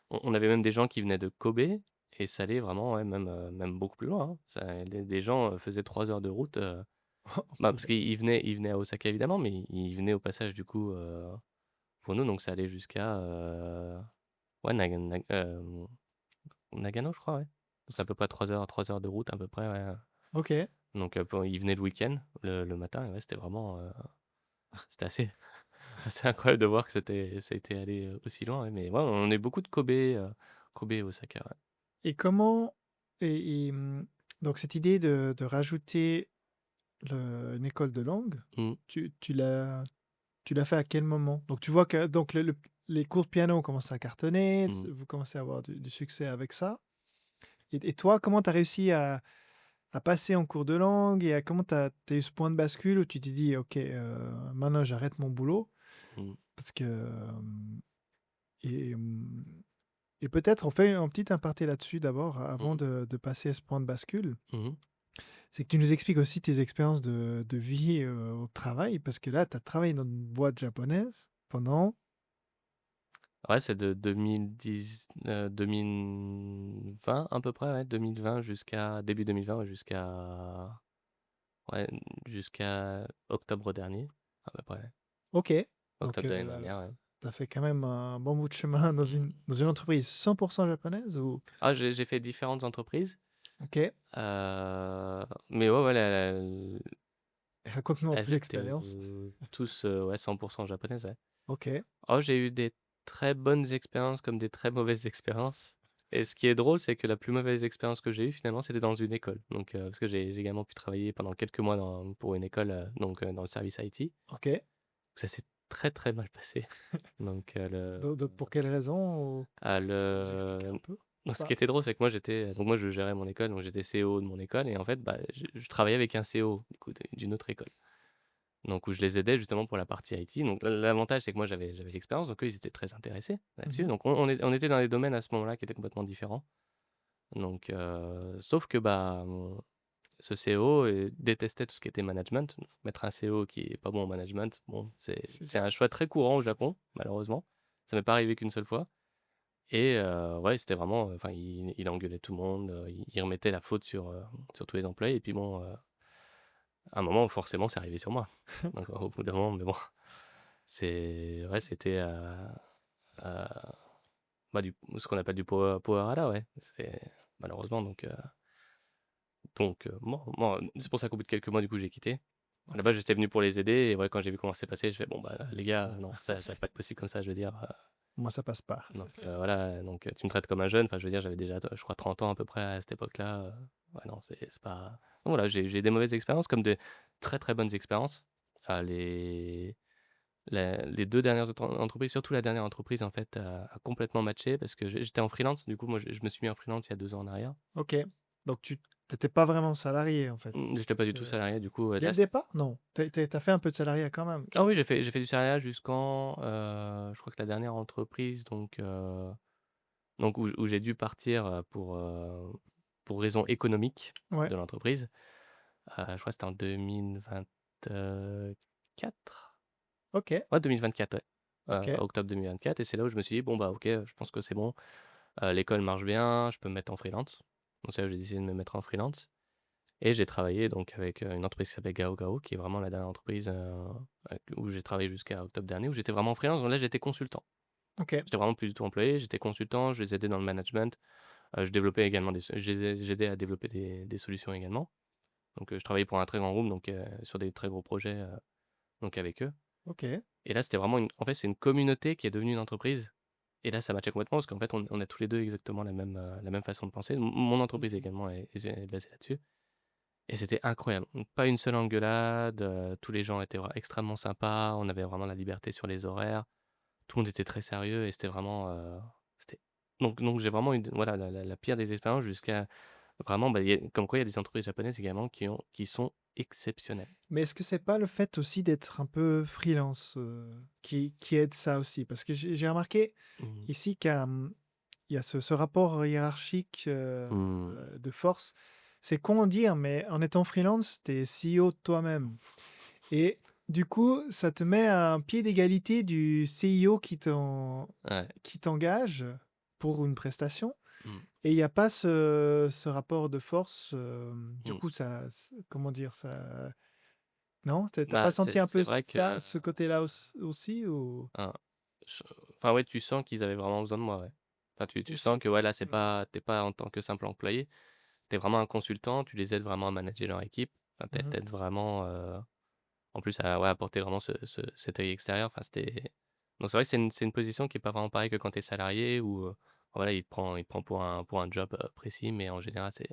on avait même des gens qui venaient de Kobe, et ça allait vraiment, ouais, même beaucoup plus loin, hein. Ça des gens, faisaient 3 heures de route, oh bah, parce purée. qu'ils venaient à Osaka, évidemment, mais ils venaient au passage, du coup, pour nous, donc ça allait jusqu'à, ouais, Nagano, je crois, ouais. C'est à peu près 3 heures de route à peu près, ouais, OK. donc pour ils venaient le week-end, le matin, et ouais, c'était vraiment, c'était assez assez incroyable de voir que ça a été allé, aussi loin, ouais, mais ouais, on est beaucoup de Kobe et Osaka, ouais. Et comment donc cette idée de rajouter une école de langue, Mmh, tu l'as fait à quel moment? Donc tu vois que donc les cours de piano ont commencé à cartonner, mmh, vous commencez à avoir du succès avec ça, et toi, comment tu as réussi à passer en cours de langue et comment tu as eu ce point de bascule où tu t'es dit: «OK, maintenant j'arrête mon boulot», mmh, parce que, et hem et peut-être on fait un petit aparté là-dessus d'abord avant mmh, de passer à ce point de bascule. mmh. C'est que tu nous expliques aussi tes expériences de vie, au travail, parce que là, tu as travaillé dans une boîte japonaise pendant Ouais, c'est de 2020 à peu près, ouais, 2020 jusqu'à début 2020, ouais, ouais, jusqu'à octobre dernier, à peu près, ouais. OK, donc Octobre de l'année dernière, ouais. tu as fait quand même un bon bout de chemin dans Mmh. une entreprise 100% japonaise ou? Ah, j'ai fait différentes entreprises, OK, mais ouais, ouais, raconte-nous un peu elles étaient, l'expérience. tous, ouais, 100% japonaises, ouais. OK. Oh, j'ai eu des très bonnes expériences comme des très mauvaises expériences, et ce qui est drôle, c'est que la plus mauvaise expérience que j'ai eue finalement, c'était dans une école. Donc parce que j'ai également pu travailler pendant quelques mois pour une école, donc dans le service IT. OK. Ça s'est très, très mal passé. Donc De pour quelle raison ou tu peux nous expliquer le un peu? donc ce qui Pas était drôle, c'est que moi je gérais mon école, donc j'étais CO de mon école, et en fait, bah, je travaillais avec un CO du coup d'une autre école. Donc où je les aidais justement pour la partie IT. Donc l'avantage, c'est que moi j'avais l'expérience, donc eux, ils étaient très intéressés là-dessus. mmh Donc on était dans des domaines à ce moment-là qui étaient complètement différents. Donc sauf que, bah, ce CO, détestait tout ce qui était management. Mettre un CO qui est pas bon en management, bon, C'est c'est un choix très courant au Japon, malheureusement. Ça m'est pas arrivé qu'une seule fois, et ouais, c'était vraiment, enfin, il engueulait tout le monde, il remettait la faute sur tous les employés, et puis bon, à un moment, forcément, c'est arrivé sur moi. Donc au bout d'un moment, mais bon, c'est ouais, c'était, heu, bah, ce qu'on appelle du power hara, ouais. C'est malheureusement, bon, c'est pour ça qu'au bout de quelques mois, du coup, j'ai quitté. À la OK. base, j'étais venu pour les aider, et ouais, quand j'ai vu comment ça s'est passé, je fais: «Bon, bah, les C'est gars, bon, non, ça va pas être possible comme ça», je veux dire, moi ça passe pas. donc voilà, donc tu me traites comme un jeune. Enfin, je veux dire, j'avais déjà, je crois, 30 ans à peu près à cette époque-là, ouais, non, c'est pas, donc voilà, j'ai des mauvaises expériences comme des très, très bonnes expériences. Les 2 dernières autres entreprises, surtout la dernière entreprise, en fait, a complètement matché parce que j'étais en freelance. Du coup, moi, je me suis mis en freelance il y a 2 ans en arrière. OK, donc tu étais pas vraiment salarié, en fait? J'étais pas du tout Heu, salarié, du coup, Dès là, le départ? Non? Tu as fait un peu de salariat quand même? ah oui, j'ai fait du salariat jusqu'en, je crois que la dernière entreprise, donc où j'ai dû partir, pour, pour raison économique Ouais, de l'entreprise. Je crois que c'était en 2024? OK, Ouais, 2024, ouais. OK, Octobre 2024 et c'est là où je me suis dit: «Bon, bah, OK, je pense que c'est bon, l'école marche bien, je peux me mettre en freelance». Donc c'est là où j'ai décidé de me mettre en freelance et j'ai travaillé donc avec, une entreprise qui s'appelle Gao Gao, qui est vraiment la dernière entreprise, où j'ai travaillé jusqu'à octobre dernier, où j'étais vraiment en freelance. Donc là, j'étais consultant. OK, J'étais vraiment plus du tout employé, j'étais consultant, je les aidais dans le management, je développais également j'aidais à développer des solutions également. Donc je travaillais pour un très grand groupe, donc sur des très gros projets, donc avec eux. OK. Et là, c'était vraiment en fait, c'est une communauté qui est devenue une entreprise. Et là, ça matchait complètement parce qu'en fait, on a tous les 2 exactement la même façon de penser. Mon entreprise Mmh. également est basée là-dessus et c'était incroyable. Donc pas une seule engueulade, tous les gens étaient extrêmement sympas, on avait vraiment la liberté sur les horaires. Tout le monde était très sérieux et c'était vraiment, c'était donc j'ai vraiment eu voilà la pire des expériences jusqu'à vraiment, bah, comme quoi il y a des entreprises japonaises également qui sont exceptionnelles. Mais est-ce que c'est pas le fait aussi d'être un peu freelance, qui aide ça aussi? Parce que j'ai remarqué Mmh. ici il y a ce rapport hiérarchique, Mmh. de force. C'est con à dire, mais en étant freelance, tu es CEO de toi-même et du coup, ça te met à un pied d'égalité du CIO Ouais. qui t'engage pour une prestation Mmh. et il y a pas ce rapport de force, du Mmh. coup ça comment dire? Ça non? Tu as Bah, pas senti un c'est peu vrai que, ça, ce côté-là aussi ou? hein, je enfin, ouais, tu sens qu'ils avaient vraiment besoin de moi, ouais. Enfin, tu sens Aussi? que, ouais, là, Mmh. tu es pas en tant que simple employé, tu es vraiment un consultant, tu les aides vraiment à manager leur équipe. Enfin, Mmh. tu aides vraiment, en plus à, ouais, apporter vraiment cet œil extérieur. Enfin, c'était donc c'est vrai que c'est une position qui est pas vraiment pareille que quand tu es salarié où, voilà, il te prend pour un job, précis, mais en général, c'est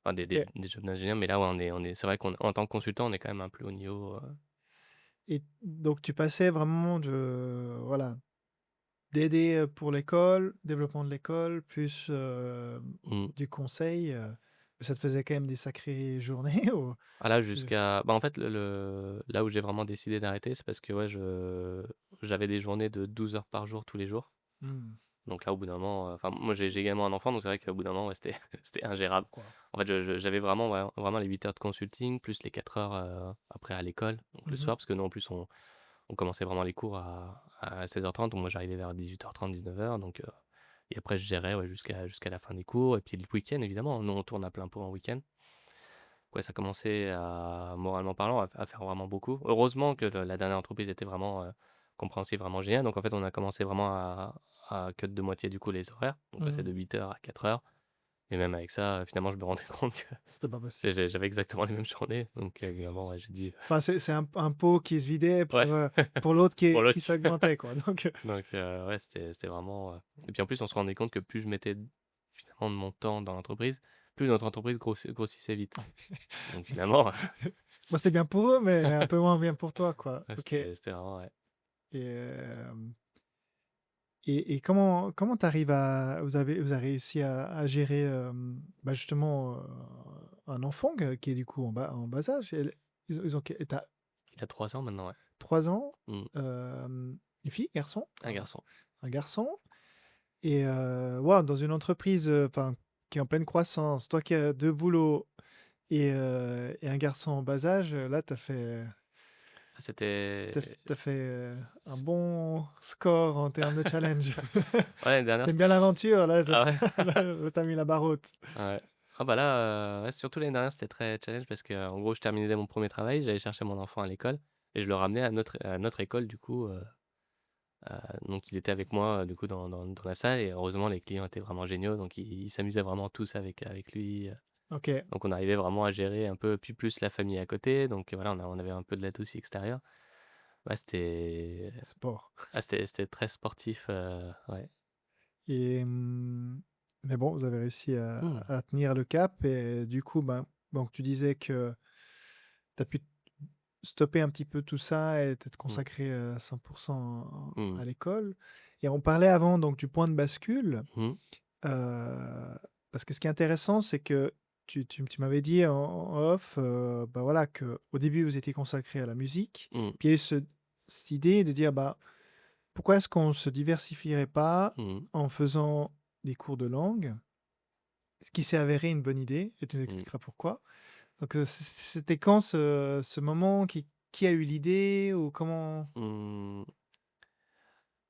enfin OK des jobs d'ingénieur, mais là, ouais, on est c'est vrai qu'en tant que consultant, on est quand même un plus haut niveau, et donc tu passais vraiment voilà, d'aider, pour l'école, développement de l'école, plus, mmh. du conseil, ça te faisait quand même des sacrées journées ou? Ah là C'est jusqu'à bah, en fait là où j'ai vraiment décidé d'arrêter, c'est parce que ouais, j'avais des journées de 12 heures par jour tous les jours. mmh, Donc là, au bout d'un moment, enfin moi j'ai également un enfant, donc c'est vrai qu'au bout d'un moment, ouais, c'était c'était c'était trop, ingérable. quoi. En fait, j'avais vraiment, ouais, vraiment les 8 heures de consulting plus les 4 heures, après à l'école, donc le Mmh. soir, parce que nous en plus on commençait vraiment les cours à 16h30, donc moi j'arrivais vers 18h30, 19h, donc et après je gérais, ouais, jusqu'à la fin des cours et puis le week-end évidemment, nous on tourne à plein pot en week-end. Ouais, ça commençait à moralement parlant, à faire vraiment beaucoup. Heureusement que le la dernière entreprise était vraiment, compréhensive, vraiment géniale. Donc en fait, on a commencé vraiment à cut de moitié du coup les horaires. On passait Mmh. de 8 heures à 4 heures et même avec ça, finalement, je me rendais compte que C'était pas possible. j'avais exactement les mêmes journées. Donc évidemment, ouais, j'ai dû Enfin, c'est un pot qui se vidait ouais, pour l'autre pour l'autre qui s'augmentait, quoi, donc donc ouais, c'était vraiment, et puis en plus, on se rendait compte que plus je mettais finalement de mon temps dans l'entreprise, plus notre entreprise grossissait vite. Donc finalement, bon, c'était bien pour eux, mais un peu moins bien pour toi, quoi. ouais, OK et c'était vraiment ouais. hem et comment tu arrives à vous avez réussi à gérer, bah, justement, un enfant qui est du coup en bas âge? Et ils ont que tu as Il a 3 ans maintenant, ouais. 3 ans, Mmh. une fille, garçon? Un garçon. Un garçon et waouh, dans une entreprise, enfin, qui est en pleine croissance, toi qui as 2 boulots et un garçon en bas âge, là, Ah c'était tu fait, un s bon score en termes de challenge. ouais, l'année dernière, Tu aimes bien c'était l'aventure, là, ah ouais? là, tu mis la barre haute. Ouais. Ah bah là, ouais, surtout l'année dernière, c'était très challenge parce qu'en gros, je terminais mon premier travail, j'allais chercher mon enfant à l'école et je le ramenais à notre école du coup, donc il était avec moi, du coup dans la salle et heureusement les clients étaient vraiment géniaux, donc ils s'amusaient vraiment tous avec lui, OK, donc on arrivait vraiment à gérer un peu, puis plus la famille à côté, donc voilà, on avait un peu de l'aide aussi extérieure. Ouais, sport c'était très sportif, ouais. et mais bon, vous avez réussi Mmh. à tenir le cap et du coup, ben, donc tu disais que tu as pu stopper un petit peu tout ça et te Mmh. consacrer, à 100 Mmh. à l'école et on parlait avant donc du point de bascule, Mmh. parce que ce qui est intéressant, c'est que tu m'avais dit en off, bah, voilà, qu'au début, vous étiez consacré à la musique, Mmh. puis il y a eu cette idée de dire: «Bah, pourquoi est-ce qu'on ne se diversifierait pas Mmh. en faisant des cours de langue?» ce qui s'est avéré une bonne idée et tu nous Mmh. expliqueras pourquoi. Donc, c'était quand ce moment? Qui a eu l'idée ou comment? Mmh,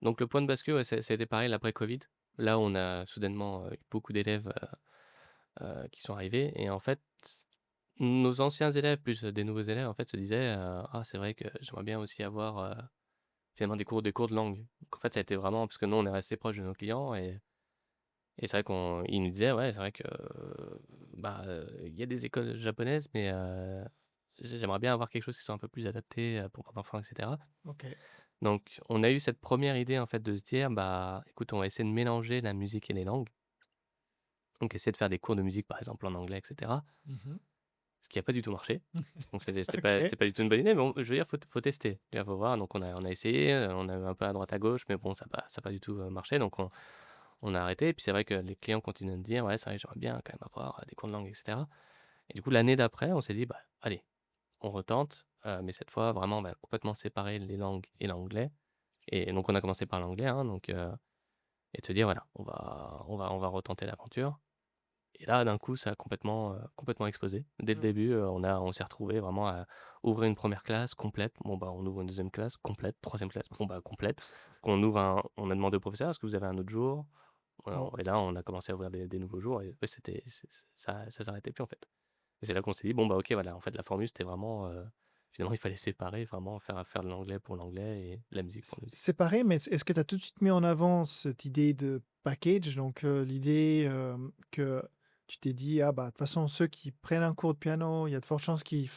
donc le point de bascule, ouais, ça a été pareil l'après Covid. Là, on a soudainement, eu beaucoup d'élèves, qui sont arrivés et en fait, nos anciens élèves plus, des nouveaux élèves, en fait, se disaient, «Ah, c'est vrai que j'aimerais bien aussi avoir, finalement des cours de langue». Donc en fait, ça a été vraiment parce que nous, on est restés proches de nos clients et c'est vrai qu'on ils nous disaient: «Ouais, c'est vrai que, bah, il y a des écoles japonaises, mais j'aimerais bien avoir quelque chose qui soit un peu plus adapté, pour mon enfant et cetera». OK. Donc on a eu cette première idée, en fait, de se dire: «Bah, écoute, on va essayer de mélanger la musique et les langues». Donc essayer de faire des cours de musique, par exemple, en anglais et cetera. Mmh. Ce qui a pas du tout marché. Donc OK. c'était pas du tout une bonne idée, mais bon, je veux dire, faut tester. Il faut voir, donc on a essayé, on a eu un peu à droite à gauche, mais bon, ça a pas du tout, marché, donc on a arrêté et puis c'est vrai que les clients continuent de me dire: «Ouais, c'est vrai, j'aimerais bien quand même avoir, des cours de langue et cetera». Et du coup, l'année d'après, on s'est dit: «Bah, allez, on retente, mais cette fois, vraiment, on va complètement séparer les langues et l'anglais». Et donc on a commencé par l'anglais, hein, donc et te dire: «Voilà, on va retenter l'aventure». Et là, d'un coup, ça a complètement explosé. Dès le Mmh. début, on s'est retrouvés vraiment à ouvrir une première classe complète. Bon, bah, on ouvre une deuxième classe complète, troisième classe, bon, bah, complète. On a demandé au professeur: «Est-ce que vous avez un autre jour?» Oh, Et là, on a commencé à ouvrir des nouveaux jours et ouais, ça s'arrêtait plus, en fait. Et c'est là qu'on s'est dit: «Bon, bah, OK, voilà, en fait, la formule, c'était vraiment, finalement, il fallait séparer, vraiment faire de l'anglais pour l'anglais et de la musique pour la musique». séparé, mais est-ce que tu as tout de suite mis en avant cette idée de package? Donc, l'idée, que tu t'es dit: «Ah, bah, de toute façon, ceux qui prennent un cours de piano, il y a de fortes chances qu'ils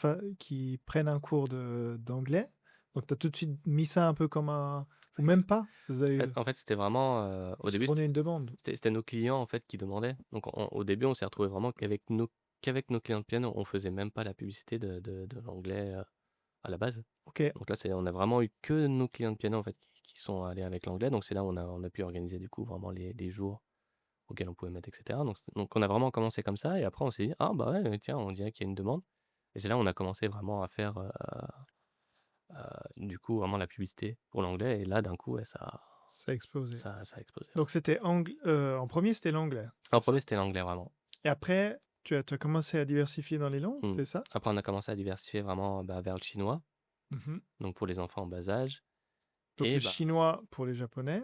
prennent un cours d'anglais». Donc, tu as tout de suite mis ça un peu comme un ou même pas? Vous En avez fait en fait, c'était vraiment, au c'est début, répondu à une demande? c'était nos clients, en fait, qui demandaient. Donc au début, on s'est retrouvés vraiment qu'avec nos clients de piano. On faisait même pas la publicité de l'anglais, à la base. OK. Donc là, on a vraiment eu que nos clients de piano, en fait, qui sont allés avec l'anglais. Donc c'est là où on a pu organiser, du coup, vraiment les jours auxquels on pouvait mettre et cetera. Donc on a vraiment commencé comme ça et après on s'est dit: «Ah bah ouais, tiens, on dirait qu'il y a une demande». Et c'est là où on a commencé vraiment à faire, du coup, vraiment la publicité pour l'anglais et là, d'un coup, ouais, Ça a explosé. ça a explosé, ouais. Donc c'était en 1 c'était l'anglais, En c'est ça? premier c'était l'anglais, vraiment. Et après, tu as commencé à diversifier dans les langues, Mmh. c'est ça? Après on a commencé à diversifier vraiment, bah, vers le chinois, Mmh. donc pour les enfants en bas âge Donc et le bah, chinois pour les japonais.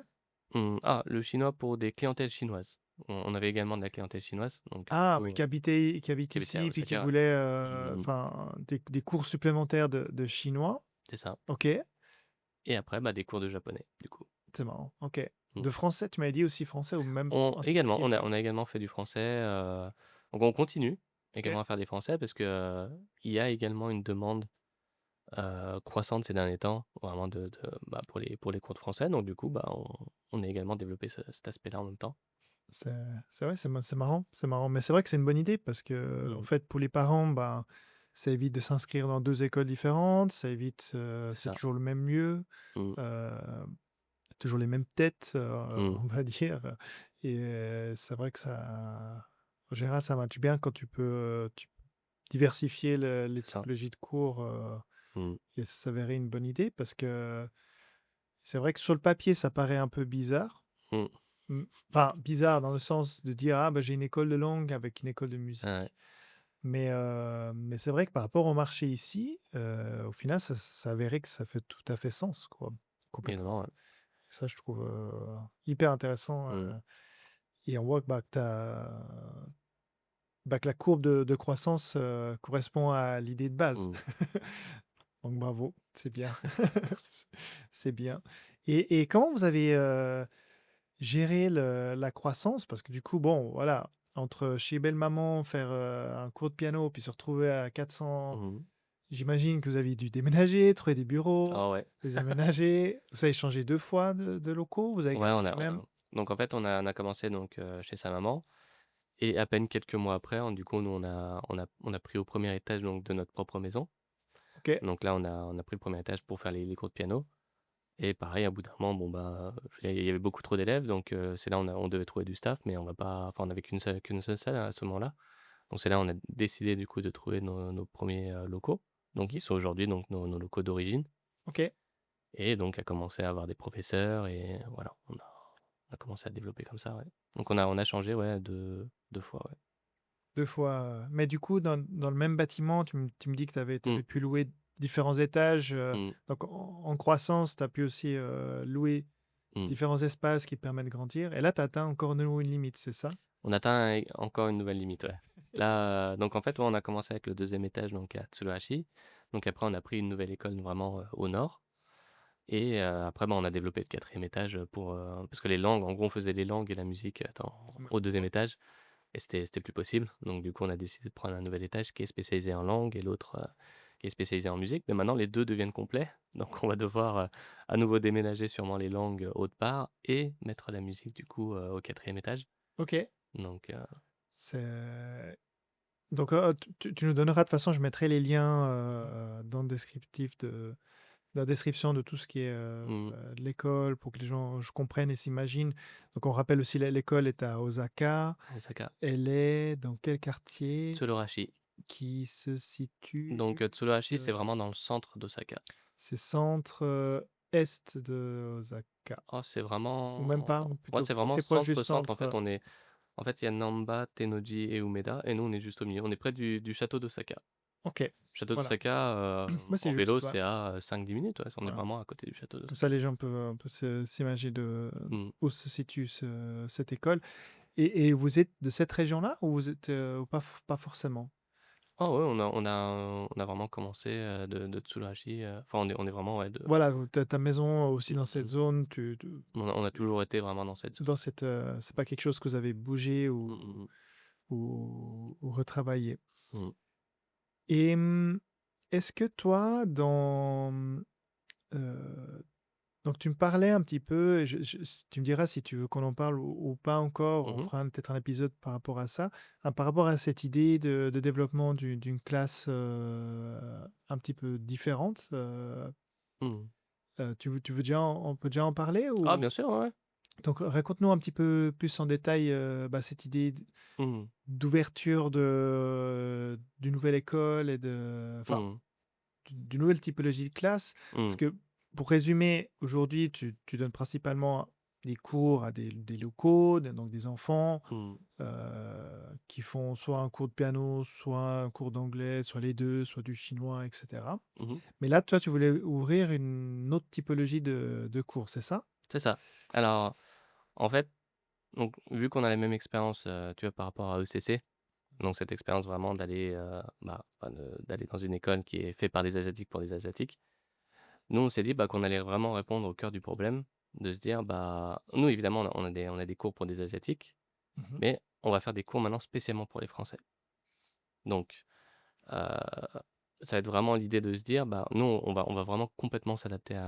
le chinois pour des clientèles chinoises. On avait également de la clientèle chinoise, donc du Ah oui, coup, qui habitent qui avait ici, puis qui Osaka. voulaient, Mmh, enfin, des cours supplémentaires de chinois. c'est ça OK, et après, bah, des cours de japonais, du coup. c'est marrant, OK. Mmh. De français, tu m'avais dit aussi français ou même On un tout également, petit on a peu? on a également fait du français, donc on continue OK, également à faire des français parce que, il y a également une demande croissante ces derniers temps, vraiment bah, pour les cours de français, donc du coup, bah, on a également développé cet aspect-là en même temps. c'est c'est vrai, c'est marrant, c'est marrant. Mais c'est vrai que c'est une bonne idée parce que en Mmh. fait, pour les parents, ben, ça évite de s'inscrire dans 2 écoles différentes, ça évite, C'est c'est ça. toujours le même lieu, Mmh. heu, toujours les mêmes têtes, Mmh. on va dire, et c'est vrai que ça en général, ça matche bien quand tu diversifier les C'est ça. typologies de cours, Mmh. et ça s'avérait une bonne idée parce que c'est vrai que sur le papier, ça paraît un peu bizarre. Mmh. Mmh, enfin, bizarre dans le sens de dire: «Ah bah, j'ai une école de langue avec une école de Ouais, musique». ouais. Mais c'est vrai que par rapport au marché ici, au final, ça avéré que ça fait tout à fait sens, quoi, complètement. Évidemment, ouais. Ça, je trouve, hyper intéressant, Mmh. et on voit que, que la courbe de croissance, correspond à l'idée de base. Mmh. Donc bravo, c'est bien. C c'est bien, et comment vous avez, géré la croissance? Parce que du coup, bon, voilà, entre chez belle-maman, faire, un cours de piano, puis se retrouver à 400, Mmh. j'imagine que vous avez dû déménager, trouver des bureaux, Ah ouais. les aménager. Vous avez changé 2 fois de locaux? Vous avez Ouais, gardé les mêmes? donc en fait, on a commencé donc, chez sa maman et à peine quelques mois après, du coup, nous, on a pris au premier étage donc de notre propre maison. OK, Donc là, on a pris le premier étage pour faire les cours de piano. Et pareil, à bout d'un moment, bon, bah, il y avait beaucoup trop d'élèves, donc c'est là on devait trouver du staff, mais on va pas enfin, on avait qu'une seule salle à ce moment-là. Donc c'est là on a décidé du coup de trouver nos 1ers, locaux, donc mmh, qui sont aujourd'hui donc nos locaux d'origine OK. et donc à commencer à avoir des professeurs et voilà, on a commencé à développer comme ça, ouais. Donc on a changé, ouais, deux fois, ouais. 2 fois, mais du coup, dans le même bâtiment, tu me dis que tu avais Mmh, pu louer différents étages, mmh, donc en croissance, tu as pu aussi, louer mmh. différents espaces qui te permettent de grandir et là, tu atteins encore de nouveau une limite, c'est ça? On atteint encore une nouvelle limite, ouais. Là, donc en fait, ouais, on a commencé avec le deuxième étage, donc à Tsuruhashi. Donc après, on a pris une nouvelle école vraiment, au nord et après, bah, on a développé le quatrième étage, pour, parce que les langues, en gros, on faisait les langues et la musique, Ouais. au deuxième étage et c'était plus possible. Donc du coup, on a décidé de prendre un nouvel étage qui est spécialisé en langue et l'autre, qui est spécialisé en musique. Mais maintenant, les 2 deviennent complets, donc on va devoir, à nouveau déménager sûrement les langues, autre part et mettre la musique du coup, au quatrième étage. OK, Donc c'est donc, tu nous donneras de toute façon, je mettrai les liens, dans le descriptif de la description de tout ce qui est, mmh, l'école pour que les gens je comprenne et s'imaginent. Donc on rappelle aussi l'école est à Osaka. Osaka. Elle est dans quel quartier Tsuruhashi. qui se situe, Donc Tsuruhashi, c'est Tsuruhashi? vraiment dans le centre d'Osaka. C'est centre, est de Osaka Oh, c'est ou même vraiment pas? Ou ouais, plutôt c'est vraiment très proche du centre-centre. En centre, fait, en fait, il y a Namba, Tennoji et Umeda et nous, on est juste au milieu. On est près du château d'Osaka. OK, Château voilà. d'Osaka, Bah, c'est en juste, vélo, voilà, c'est à 5-10 minutes, ouais, on est voilà. vraiment à côté du château Comme ça, d'Osaka. les gens peuvent un peu s'imaginer de Mmh. où se situe cette école et vous êtes de cette région-là ou vous êtes, ou pas forcément? Ah ouais, on a vraiment commencé, de Tsuruhashi, enfin, on est vraiment, ouais, de Voilà, ta maison aussi dans cette mmh zone, on a toujours été vraiment dans cette zone. dans cette, c'est pas quelque chose que vous avez bougé Mmh mh, mmh. ou retravaillé Mmh. et est-ce que toi heu, donc tu me parlais un petit peu et tu me diras si tu veux qu'on en parle ou pas encore, on Mmh. fera peut-être un épisode par rapport à ça. Par rapport à cette idée de développement d'une classe, un petit peu différente, Mmh. tu veux déjà on peut déjà en parler Ah ou? bien sûr, ouais, ouais. Donc raconte-nous un petit peu plus en détail, cette idée Mmh. d'ouverture d'une nouvelle école et enfin, Mmh. d'une nouvelle typologie de classe. Parce Mmh. que, pour résumer, aujourd'hui, tu donnes principalement des cours à des locaux, donc des enfants Mmh. qui font soit un cours de piano, soit un cours d'anglais, soit les deux, soit du chinois, etc. Mmh. Mais là, toi, tu voulais ouvrir une autre typologie de cours, c'est ça? C'est ça. Alors, en fait, donc vu qu'on a la même expérience, tu vois, par rapport à ECC, donc cette expérience vraiment d'aller, enfin d'aller dans une école qui est faite par des asiatiques pour des asiatiques. Nous, on s'est dit, bah, qu'on allait vraiment répondre au cœur du problème, de se dire, bah, nous évidemment on a des cours pour des asiatiques, Mhm. mais on va faire des cours maintenant spécialement pour les Français. Donc, heu, ça va être vraiment l'idée de se dire, bah, nous on va vraiment complètement s'adapter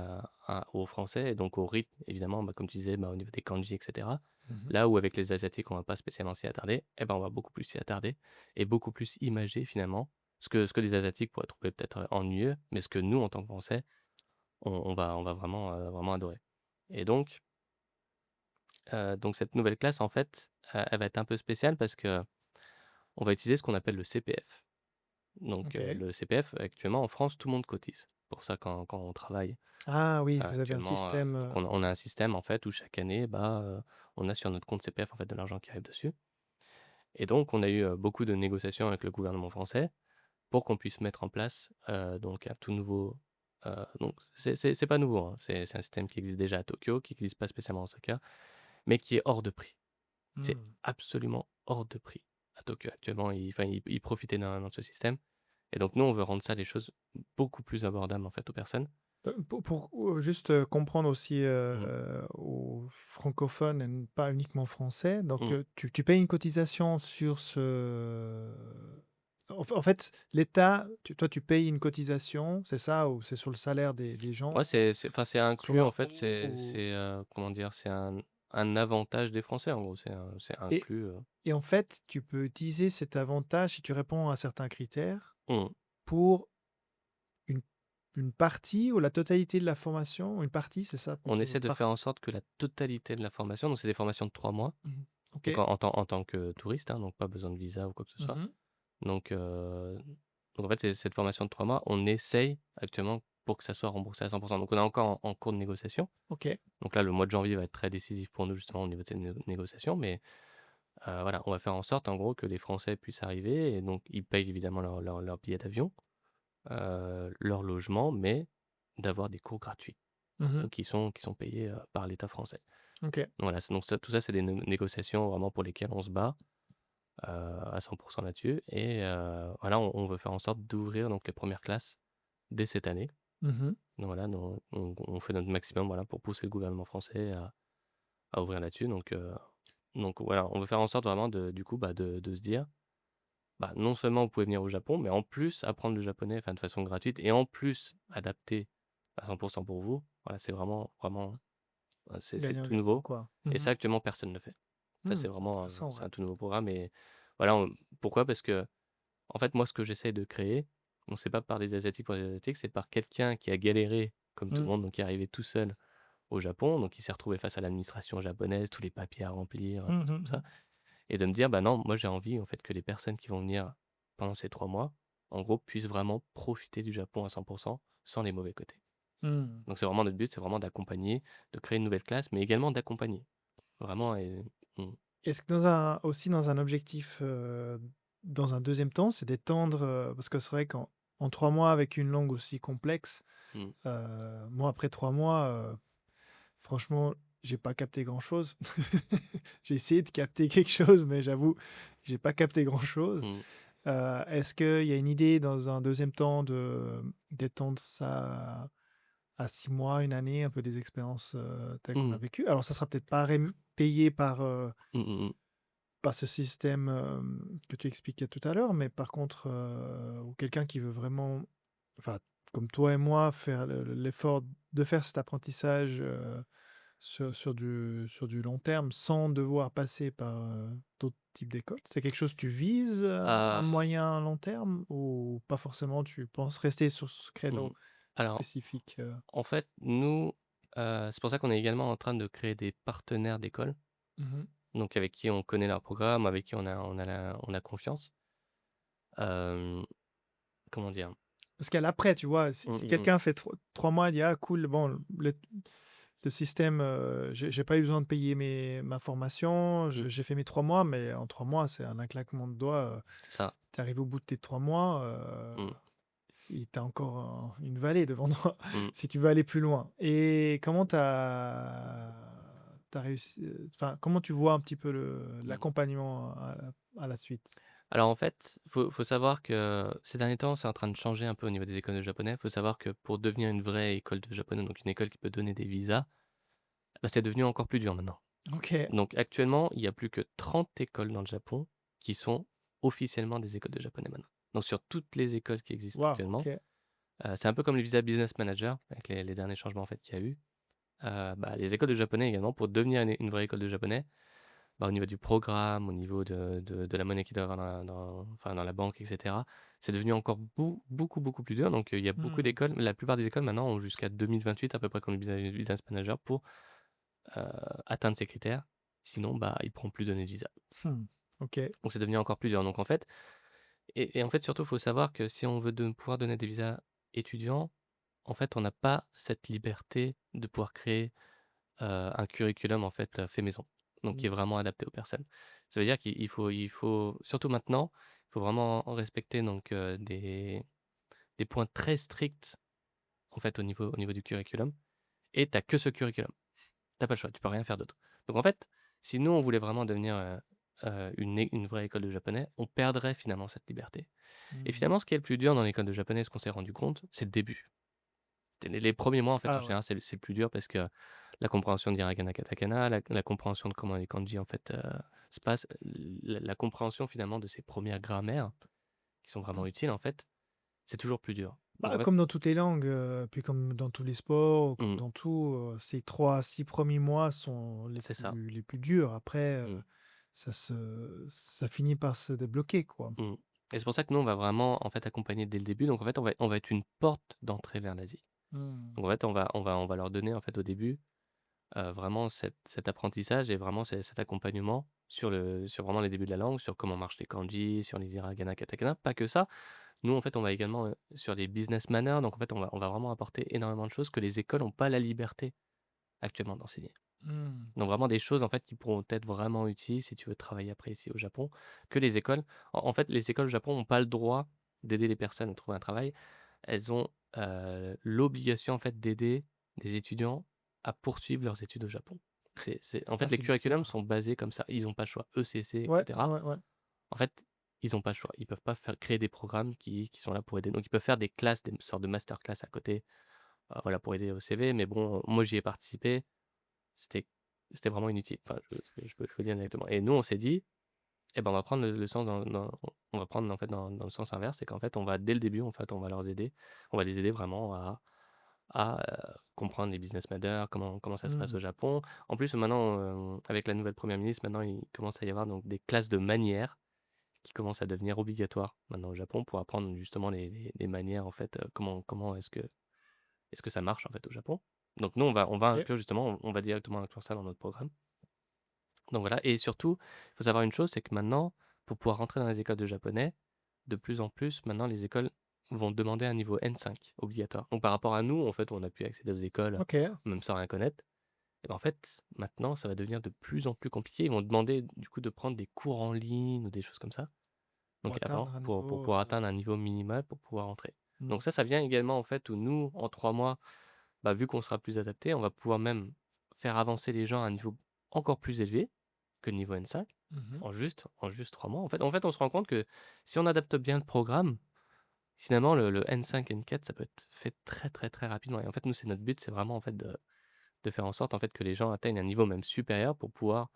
aux Français et donc au rythme évidemment, bah, comme tu disais, bah, au niveau des kanji et cetera. Mhm. Là où avec les asiatiques, on va pas spécialement s'y attarder, et ben, on va beaucoup plus s'y attarder et beaucoup plus imager finalement ce que les asiatiques pourraient trouver peut-être, ennuyeux, mais ce que nous en tant que Français, on va vraiment, vraiment adorer. Et donc cette nouvelle classe en fait, elle va être un peu spéciale parce que on va utiliser ce qu'on appelle le CPF. Donc, OK. le CPF, actuellement en France, tout le monde cotise. Pour ça, quand on travaille, Ah oui, vous avez un actuellement, système, donc on a un système en fait où chaque année, bah, on a sur notre compte CPF en fait de l'argent qui arrive dessus. Et donc on a eu, beaucoup de négociations avec le gouvernement français pour qu'on puisse mettre en place, donc un tout nouveau, donc c'est pas nouveau, hein, c'est un système qui existe déjà à Tokyo, qui existe pas spécialement à Osaka, mais qui est hors de prix. C'est mmh. absolument hors de prix à Tokyo actuellement. Ils proftent énormément de ce système et donc nous, on veut rendre ça les choses beaucoup plus abordables, en fait, aux personnes. Pour, juste, comprendre aussi, Mmh. aux francophones et pas uniquement français, donc, Mmh. tu payes une cotisation sur ce en fait, l'État, toi, tu payes une cotisation, c'est ça? Ou c'est sur le salaire des gens? Ouais, enfin, c'est Sur inclus, en fait, l'impôt ou comment dire? C'est un avantage des Français, en gros, c'est et inclus, et en fait, tu peux utiliser cet avantage si tu réponds à certains critères mmh. pour une une partie ou la totalité de la formation? Une partie, c'est ça On plutôt? essaie de faire en sorte que la totalité de la formation, donc c'est des formations de 3 mois, Mmh. OK. donc en tant que touriste, hein, donc pas besoin de visa ou quoi que ce soit. Mmh. Donc en fait, c'est cette formation de 3 mois, on essaye actuellement pour que ça soit remboursé à 100. Donc on est encore en cours de négociation. OK. Donc là, le mois de janvier va être très décisif pour nous justement au niveau de ces négociations, mais Voilà, on va faire en sorte, en gros, que les Français puissent arriver et donc ils payent évidemment leur billet d'avion, leur logement, mais d'avoir des cours gratuits, en Mmh. gros, qui sont payés, par l'État français. OK. Voilà, c'est donc ça tout ça, c'est des négociations vraiment pour lesquelles on se bat, à 100 là-dessus et voilà, on veut faire en sorte d'ouvrir donc les premières classes dès cette année. Mmh. Donc voilà, on fait notre maximum, voilà, pour pousser le gouvernement français à ouvrir là-dessus donc voilà, on veut faire en sorte vraiment de du coup, bah, de se dire: «Bah, non seulement vous pouvez venir au Japon, mais en plus apprendre le japonais, enfin, de façon gratuite et en plus adapté à 100 pour vous». Voilà, c'est vraiment vraiment, c'est tout Gagnant-gagnant, nouveau quoi. et Mmh. ça actuellement personne ne le fait. Ça, c'est C'est vraiment, intéressant, c'est ouais. un tout nouveau programme et voilà, pourquoi? Parce que en fait, moi, ce que j'essaie de créer, donc c'est pas par des asiatiques pour des asiatiques, c'est par quelqu'un qui a galéré comme tout le Mmh. monde, donc qui est arrivé tout seul au Japon, donc il s'est retrouvé face à l'administration japonaise, tous les papiers à remplir, Mmh des trucs mh, comme mmh. ça et de me dire: «Bah, non, moi, j'ai envie, en fait, que les personnes qui vont venir pendant ces 3 mois, en gros, puissent vraiment profiter du Japon à 100 sans les mauvais côtés». Mmh. Donc c'est vraiment notre but, c'est vraiment d'accompagner, de créer une nouvelle classe, mais également d'accompagner. Vraiment et mmh, Est-ce que dans un objectif, dans un deuxième temps, c'est d'étendre, parce que c'est vrai qu'en 3 mois avec une langue aussi complexe, mmh, moi après 3 mois, franchement, j'ai pas capté grand-chose. J'ai essayé de capter quelque chose, mais j'avoue, j'ai pas capté grand-chose. mmh, Est-ce qu'il y a une idée dans un deuxième temps d'étendre ça à 6 mois, une année, un peu des expériences, telles qu'on a mmh, vécues? Alors ça sera peut-être pas payé mmh, mmh mh. par ce système, que tu expliquais tout à l'heure, mais par contre, ou quelqu'un qui veut vraiment, enfin, comme toi et moi, faire l'effort de faire cet apprentissage, sur du long terme sans devoir passer par, d'autres types d'écoles? C'est quelque chose que tu vises, à moyen, long terme ou pas forcément, tu penses rester sur ce Mmh. créneau Alors, spécifique, en fait, nous, c'est pour ça qu'on est également en train de créer des partenaires d'écoles, Mmh. donc avec qui on connaît leur programme, avec qui on a confiance. Hem, comment dire? Parce qu'à l'après, tu vois? Si Mmh mh mh. quelqu'un fait 3 mois, il dit: «Ah cool, bon, le système, j'ai pas eu besoin de payer ma formation, Mmh, j'ai fait mes 3 mois», mais en 3 mois, c'est un claquement de doigts, c'est ça. tu es arrivé au bout de tes 3 mois, Mmh, et tu as encore une vallée devant toi mmh, si tu veux aller plus loin. Et comment tu as réussi, enfin, comment tu vois un petit peu mmh. l'accompagnement à la suite? Alors en fait, faut savoir que ces derniers temps, c'est en train de changer un peu au niveau des écoles de japonais. Faut savoir que pour devenir une vraie école de japonais, donc une école qui peut donner des visas, bah, c'est devenu encore plus dur maintenant. OK. Donc actuellement, il y a plus que 30 écoles dans le Japon qui sont officiellement des écoles de japonais maintenant. Donc sur toutes les écoles qui existent Waouh, actuellement, OK. c'est un peu comme le visa business manager avec les derniers changements en fait qu'il y a eu. Bah, les écoles de japonais également pour devenir une vraie école de japonais, bah, au niveau du programme, au niveau de la monnaie qu'ils doivent avoir enfin dans la banque et cetera, c'est devenu encore beaucoup, beaucoup plus dur. Donc il y a beaucoup Mmh. d'écoles, la plupart des écoles maintenant ont jusqu'à 2028 à peu près comme le business manager pour, heu, atteindre ces critères. Sinon, bah, ils pourront plus donner de visa. Mmh. OK. Donc c'est devenu encore plus dur. Donc en fait en fait, surtout, il faut savoir que si on veut pouvoir donner des visas étudiants, en fait, on n'a pas cette liberté de pouvoir créer, un curriculum, en fait, fait maison. Donc qui Mmh. est vraiment adapté aux personnes. Ça veut dire qu'il faut surtout maintenant, il faut vraiment respecter donc des points très stricts, en fait, au niveau du curriculum et tu as que ce curriculum. Tu as pas le choix, tu peux rien faire d'autre. Donc en fait, si nous, on voulait vraiment devenir, une vraie école de japonais, on perdrait finalement cette liberté. Et Mmh. finalement, ce qui est le plus dur dans l'école de japonais, ce qu'on s'est rendu compte, c'est le début. C'est les premiers mois, en fait, en Ah ouais. général, c'est le plus dur parce que la compréhension d'hiragana, katakana, la compréhension de comment les kanji, en fait, se passent, la compréhension finalement de ces premières grammaires qui sont vraiment utiles, en fait, c'est toujours plus dur. Donc en Bah, fait comme dans toutes les langues, puis comme dans tous les sports, comme mmh, dans tout, ces 3 à 6 premiers mois sont c'est ça. les plus durs. Après, Mmh, ça finit par se débloquer, quoi. mmh. Et c'est pour ça que nous, on va vraiment, en fait, accompagner dès le début. Donc en fait, on va être une porte d'entrée vers l'Asie. Mmh. Donc en fait, on va leur donner, en fait, au début, vraiment cet apprentissage et vraiment cet accompagnement sur vraiment les débuts de la langue, sur comment marchent les kanji, sur les hiragana, katakana. Pas que ça. Nous, en fait, on va également, sur les business manners, donc en fait, on va vraiment apporter énormément de choses que les écoles n'ont pas la liberté actuellement d'enseigner. Mmh. Donc vraiment des choses, en fait, qui pourront être vraiment utiles si tu veux travailler après ici au Japon, que les écoles en fait, les écoles au Japon n'ont pas le droit d'aider les personnes à trouver un travail. Elles ont, l'obligation, en fait, d'aider des étudiants à poursuivre leurs études au Japon. En Ah, fait, les c'est curriculums bizarre. sont basés comme ça. Ils ont pas le choix. ECC et Ouais, cetera. ouais, ouais. En fait, ils ont pas le choix. Ils peuvent pas créer des programmes qui sont là pour aider. Donc ils peuvent faire des classes, des sortes de master class à côté, voilà, pour aider au CV. Mais bon, moi, j'y ai participé. C'était c'était vraiment inutile. Enfin, je peux le dire directement. Et nous, on s'est dit: «Eh ben, on va prendre le sens on va prendre, en fait, dans le sens inverse». C'est qu'en fait, on va dès le début, en fait, on va les aider vraiment comprendre les business models, comment ça se passe Mmh. au Japon. En plus, maintenant, avec la nouvelle première ministre, maintenant, il commence à y avoir donc des classes de manières qui commencent à devenir obligatoires maintenant au Japon pour apprendre justement les manières, en fait, comment est-ce que ça marche, en fait, au Japon. Donc nous, on va OK. inclure justement, on va directement inclure ça dans notre programme. Donc voilà. Et surtout, il faut savoir une chose, c'est que maintenant, pour pouvoir rentrer dans les écoles de japonais, de plus en plus, maintenant, les écoles vont demander un niveau N5 obligatoire. Donc par rapport à nous, en fait, on a pu accéder aux écoles, OK. même sans rien connaître. Et ben, en fait, maintenant, ça va devenir de plus en plus compliqué. Ils vont demander, du coup, de prendre des cours en ligne ou des choses comme ça. Pour Donc avant, atteindre un pour niveau, pouvoir atteindre un niveau minimal pour pouvoir entrer. mmh. Donc ça vient également, en fait, où nous, en 3 mois, bah, vu qu'on sera plus adapté, on va pouvoir même faire avancer les gens à un niveau encore plus élevé que le niveau N5 Mmh. en juste 3 mois. En fait, on se rend compte que si on adapte bien le programme, finalement le N5, N4, ça peut être fait très, très, très rapidement. Et en fait, nous, c'est notre but, c'est vraiment, en fait, de faire en sorte, en fait, que les gens atteignent un niveau même supérieur pour pouvoir,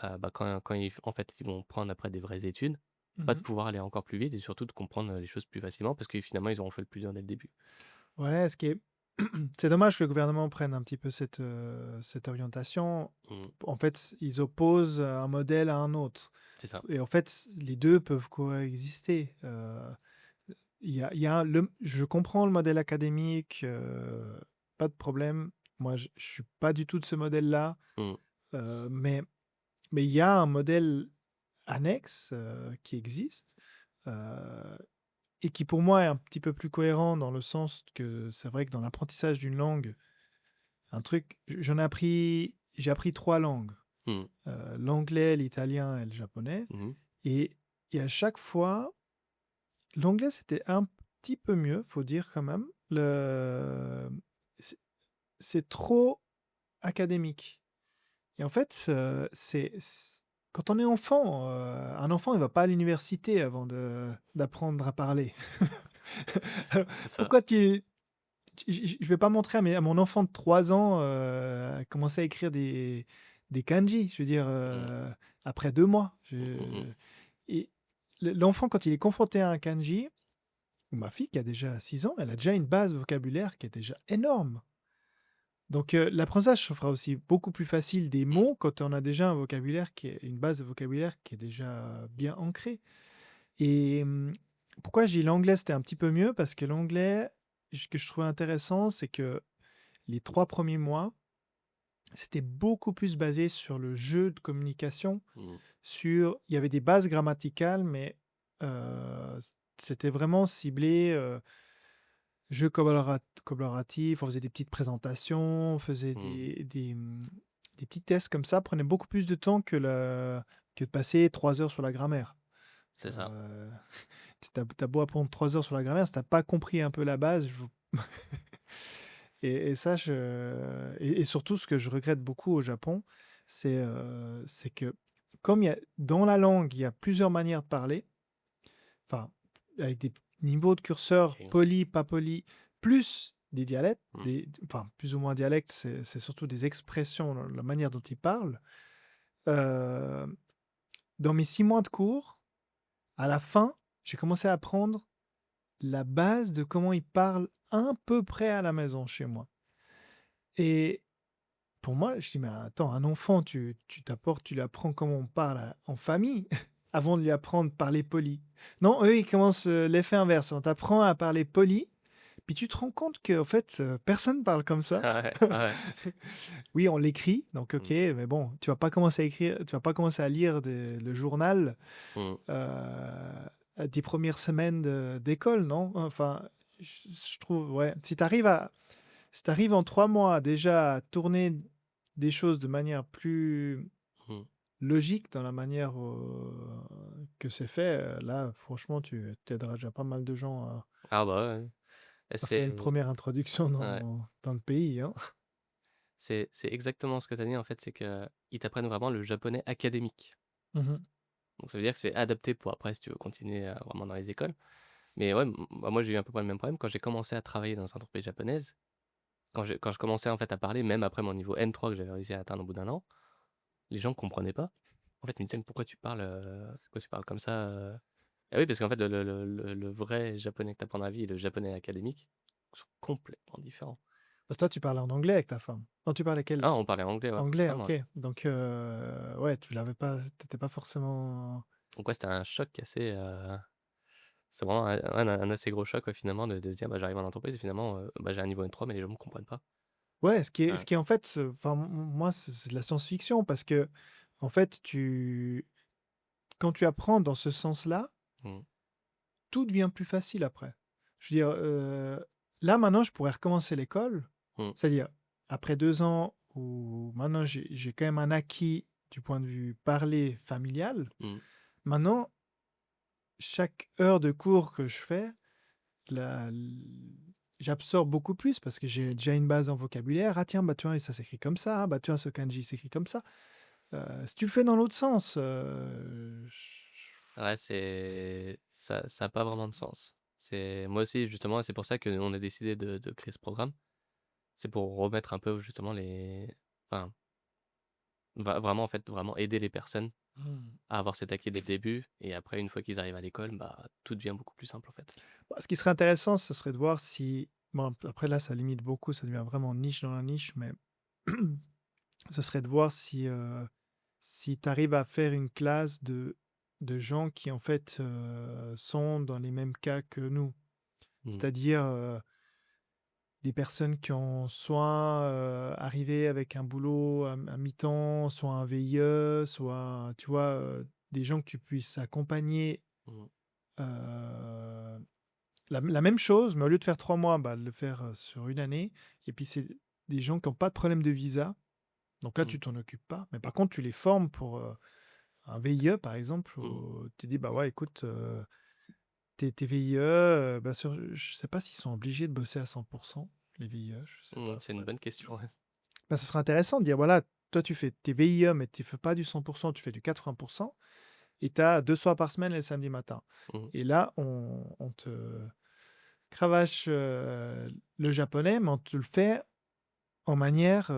bah, quand ils vont prendre après des vraies études, bah, de Mmh. pouvoir aller encore plus vite et surtout de comprendre, les choses plus facilement parce que finalement, ils auront fait le plus dur dès le début. Ouais, ce qui est c'est dommage que le gouvernement prenne un petit peu cette orientation. Mmh, En fait, ils opposent un modèle à un autre c'est ça. et en fait, les 2 peuvent coexister. Il y a je comprends le modèle académique, pas de problème. Moi, je suis pas du tout de ce modèle-là, Mmh, mais il y a un modèle annexe, qui existe, heu et qui pour moi est un petit peu plus cohérent dans le sens que c'est vrai que dans l'apprentissage d'une langue, un truc j'ai appris 3 langues, mmh, l'anglais, l'italien et le japonais mmh mh. et à chaque fois, l'anglais c'était un petit peu mieux, faut dire quand même. C'est c'est trop académique et en fait, quand on est enfant, un enfant il va pas à l'université avant d'apprendre à parler. Alors C'est ça. pourquoi je vais pas montrer à mon enfant de 3 ans, commencer à écrire des kanji. Je veux dire, Mmh. après 2 mois. Mmh, mmh mh. Et l'enfant quand il est confronté à un kanji, ou ma fille qui a déjà 6 ans, elle a déjà une base vocabulaire qui est déjà énorme. Donc, l'apprentissage se fera aussi beaucoup plus facile des Mmh. mots quand on a déjà un vocabulaire qui est une base de vocabulaire qui est déjà bien ancrée. Et pourquoi je dis l'anglais, c'était un petit peu mieux? Parce que l'anglais, ce que je trouvais intéressant, c'est que les 3 premiers mois, c'était beaucoup plus basé sur le jeu de communication, Mmh. il y avait des bases grammaticales, mais c'était vraiment ciblé, jeu collaboratif, on faisait des petites présentations, on faisait Mmh. des petits tests comme ça, prenait beaucoup plus de temps que de passer 3 heures sur la grammaire. C'est ça. Heu, tu beau apprendre 3 heures sur la grammaire, si tu pas compris un peu la base, je et ça et surtout ce que je regrette beaucoup au Japon, c'est que comme il y a dans la langue, il y a plusieurs manières de parler, enfin, avec des niveaux de curseur OK. poli, pas poli, plus des dialectes, Mmh. enfin, plus ou moins dialectes, c'est surtout des expressions, la manière dont ils parlent. Heu, dans mes 6 mois de cours, à la fin, j'ai commencé à apprendre la base de comment ils parlent à peu près à la maison chez moi et pour moi, je dis: «Mais attends, un enfant, tu lui apprends comment on parle en famille avant de lui apprendre à parler poli». Non, eux, ils commencent, l'effet inverse. On t'apprend à parler poli, puis tu te rends compte qu'en fait, personne parle comme ça. Ah ouais, ah ouais. Oui, on l'écrit, donc OK, Mmh. mais bon, tu vas pas commencer à lire le journal, Mmh. à tes premières semaines d'école, non? Enfin, je trouve, ouais, si tu arrives en 3 mois déjà à tourner des choses de manière plus Mmh. logique dans la manière, que c'est fait, là, franchement, tu aideras déjà pas mal de gens Ah bah, ouais, ouais. Et à faire une c'est première introduction ouais, dans le pays, hein. c'est exactement ce que tu as dit, en fait, c'est qu'ils t'apprennent vraiment le japonais académique. Mmh. Donc ça veut dire que c'est adapté pour après si tu veux continuer, vraiment dans les écoles. Mais ouais, bah, moi j'ai eu à peu près le même problème quand j'ai commencé à travailler dans une entreprise japonaise. Quand je commençais en fait à parler, même après mon niveau N3 que j'avais réussi à atteindre au bout d'un an, les gens comprenaient pas. En fait, ils me disaient: «Mais pourquoi tu parles comme ça, Et oui, parce qu'en fait le vrai japonais que tu apprends dans la vie et le japonais académique sont complètement différents. Parce que toi, tu parles en anglais avec ta femme? Non, tu parlais quel Ah, on parlait anglais, ouais, anglais, principalement, OK. ouais. Donc ouais, tu l'avais pas tu pas forcément Donc ouais, c'était un choc assez, c'est vraiment un assez gros choc, ouais, finalement de se dire: «Bah, j'arrive en entreprise et finalement, bah, j'ai un niveau N3 mais les gens me comprennent pas». ouais, ce Ouais. qui est en fait, enfin, moi, c'est de la science-fiction parce que en fait, quand tu apprends dans ce sens-là, Mmh. tout devient plus facile après. Je veux dire, là, maintenant, je pourrais recommencer l'école, Mmh. c'est-à-dire après 2 ans où maintenant j'ai quand même un acquis du point de vue parler familial. Mmh. Maintenant, chaque heure de cours que je fais, la l j'absorbe beaucoup plus parce que j'ai Mmh. déjà une base en vocabulaire. Ah tiens, bah, tu vois, ça s'écrit comme ça. Ah bah, tiens, ce kanji s'écrit comme ça. Si tu le fais dans l'autre sens, Ouais, ça a pas vraiment de sens. C'est moi aussi justement et c'est pour ça qu'on a décidé de créer ce programme. C'est pour remettre un peu justement enfin, vraiment en fait, vraiment aider les personnes mmh. à avoir cet acquis dès le début et après une fois qu'ils arrivent à l'école, bah, tout devient beaucoup plus simple en fait. Bah, ce qui serait intéressant, ce serait de voir si bon, après là, ça limite beaucoup, ça devient vraiment niche dans la niche, mais ce serait de voir si tu arrives à faire une classe de gens qui, en fait, sont dans les mêmes cas que nous. Mmh. C'est-à-dire, des personnes qui ont soit, arrivé avec un boulot à mi-temps, soit un VIE, soit, tu vois, des gens que tu puisses accompagner, Mmh. heu, la même chose, mais au lieu de faire 3 mois, bah, de le faire, sur une année et puis c'est des gens qui ont pas de problème de visa, donc là, Mmh. tu t'en occupes pas, mais par contre, tu les formes pour, un VIE, par exemple, Mmh. où tu dis: «Bah, ouais, écoute, tes VIE, bah, je sais pas s'ils sont obligés de bosser à 100 les VIE, je sais Mmh, pas, c'est une faudrait. bonne question, ouais. Bah, ce serait intéressant de dire, voilà, toi, tu fais tes VIE, mais tu fais pas du 100 tu fais du 80 et tu as 2 soirs par semaine et le samedi matin Mmh. et là, on te cravache, le japonais, mais on te le fait en manière,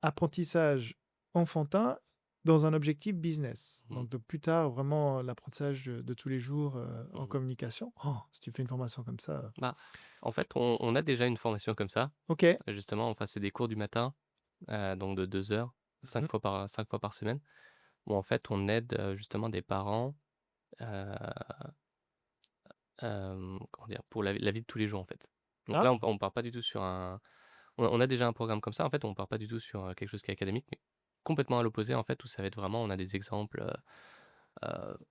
apprentissage enfantin dans un objectif business. Mmh. Donc de plus tard, vraiment l'apprentissage de tous les jours, en Mmh. communication. Oh, si tu fais une formation comme ça, Bah, en fait, on a déjà une formation comme ça, OK. justement, enfin, c'est des cours du matin, donc de 2 heures, Mmh. 5 fois par semaine, où en fait on aide, justement des parents, heu, comment dire? Pour la vie de tous les jours, en fait. Donc Ah! là, on part pas du tout sur on a déjà un programme comme ça, en fait, on part pas du tout sur, quelque chose qui est académique, mais complètement à l'opposé, en fait, où ça va être vraiment on a des exemples,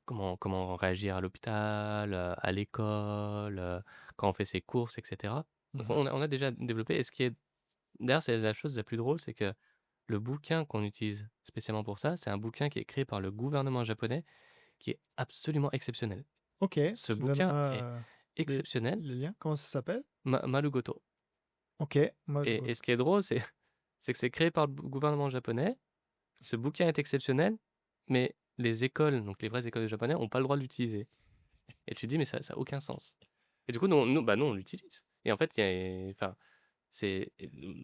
comment réagir à l'hôpital, à l'école, quand on fait ses courses et cetera. Donc Mmh. on a déjà développé et ce qui est d'ailleurs, c'est la chose la plus drôle, c'est que le bouquin qu'on utilise spécialement pour ça, c'est un bouquin qui est créé par le gouvernement japonais, qui est absolument exceptionnel. OK, Ce tu me bouquin est donneras, les exceptionnel, les liens. Comment ça s'appelle? Marugoto OK, moi le et ce qui est drôle, c'est que c'est créé par le gouvernement japonais. Ce bouquin est exceptionnel, mais les écoles, donc les vraies écoles de japonais, ont pas le droit de l'utiliser et tu te dis: «Mais ça a aucun sens» et du coup, nous, on l'utilise et en fait, il y a enfin, c'est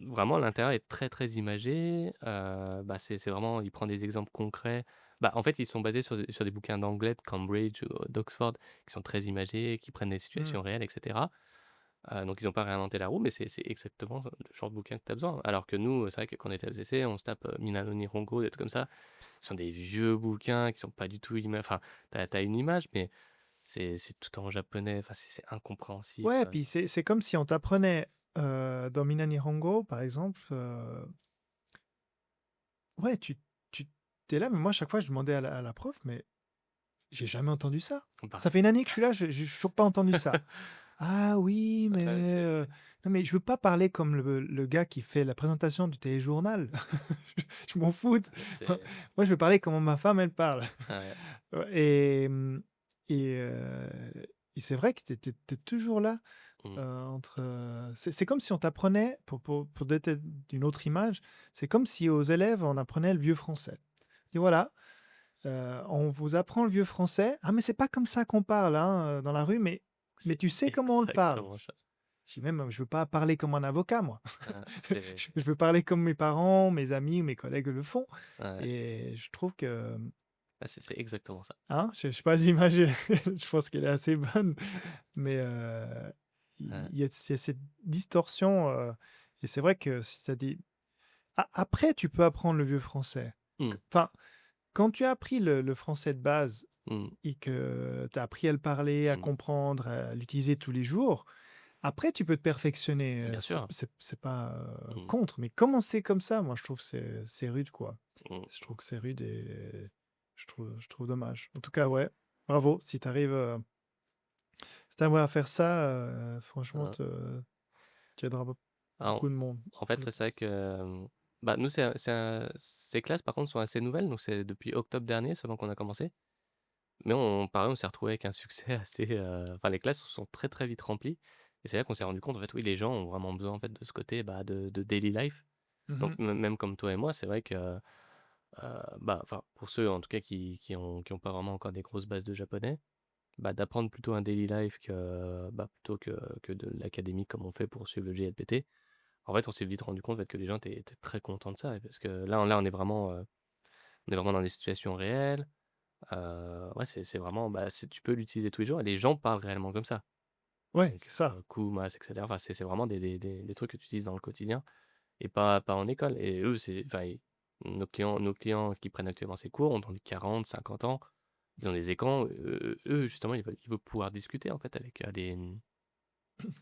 vraiment l'intérieur est très, très imagé, bah, c'est vraiment il prend des exemples concrets. Bah, en fait, ils sont basés sur des bouquins d'anglais de Cambridge ou d'Oxford qui sont très imagés, qui prennent des mmh. situations réelles et cetera. Donc ils ont pas réinventé la roue, mais c'est exactement le genre de bouquin que tu as besoin. Alors que nous, c'est vrai que quand on était à FCC, on se tape, Minano Nihongo, des trucs comme ça. Ce sont des vieux bouquins qui sont pas du tout enfin, tu as une image, mais c'est tout en japonais, enfin, c'est incompréhensible, Ouais, puis c'est comme si on t'apprenait, dans Mina Nihongo, par exemple, ouais, tu es là, mais moi, à chaque fois, je demandais à la prof: «Mais j'ai jamais entendu ça. Ça pareil. fait une année que je suis là, j'ai toujours pas entendu ça». Ah oui, mais C'est non, mais je veux pas parler comme le gars qui fait la présentation du téléjournal. Je m'en fous. c'est Moi, je veux parler comment ma femme, elle parle. ouais. Ouais, et et c'est vrai que tu toujours là, Mmh. entre, c'est comme si on t'apprenait pour donner une autre image, c'est comme si aux élèves, on apprenait le vieux français. Et voilà, on vous apprend le vieux français. «Ah mais c'est pas comme ça qu'on parle, hein, dans la rue, mais C'est tu sais comment on le parle». exactement ça. Je dis même: «Je veux pas parler comme un avocat moi. C'est Je veux parler comme mes parents, mes amis ou mes collègues le font». ouais, Et je trouve que, c'est exactement ça. hein, je sais pas l'image, je pense qu'elle est assez bonne, mais Ouais. il y a cette distorsion, et c'est vrai que si tu as des après tu peux apprendre le vieux français. Mmh. Enfin, quand tu as appris le français de base Mmh. et que tu as appris à le parler, à Mmh. comprendre, à l'utiliser tous les jours, après tu peux te perfectionner, Bien c'est sûr. c'est pas, Mmh. contre, mais commencer comme ça, moi je trouve que c'est rude, quoi. Mmh. Je trouve que c'est rude et je trouve dommage. En tout cas, ouais, bravo si tu arrives, si tu à faire ça, franchement, Hein. tu aideras Alors, beaucoup de monde, en je fait, c'est vrai pense. que, bah, nous, ces classes, par contre, sont assez nouvelles, donc c'est depuis octobre dernier seulement qu'on a commencé. Mais pareil, on s'est retrouvé avec un succès assez, enfin, les classes se sont très, très vite remplies et c'est là qu'on s'est rendu compte, en fait, oui, les gens ont vraiment besoin, en fait, de ce côté, bah, de daily life. Donc Mmh. même comme toi et moi, c'est vrai que, bah, enfin, pour ceux, en tout cas, qui ont pas vraiment encore des grosses bases de japonais, bah, d'apprendre plutôt un daily life que, bah, plutôt que de l'académie comme on fait pour suivre le JLPT. En fait, on s'est vite rendu compte, en fait, que les gens étaient très contents de ça et parce que là, on est vraiment dans des situations réelles. Ouais, c'est vraiment, bah, tu peux l'utiliser tous les jours et les gens parlent réellement comme ça. Ouais, Donc c'est ça. Kumas et cetera. Enfin, c'est vraiment des trucs que tu utilises dans le quotidien et pas en école et eux, enfin, nos clients qui prennent actuellement ces cours ont dans les 40, 50 ans. Ils ont des écrans, eux, justement, ils veulent pouvoir discuter, en fait, avec,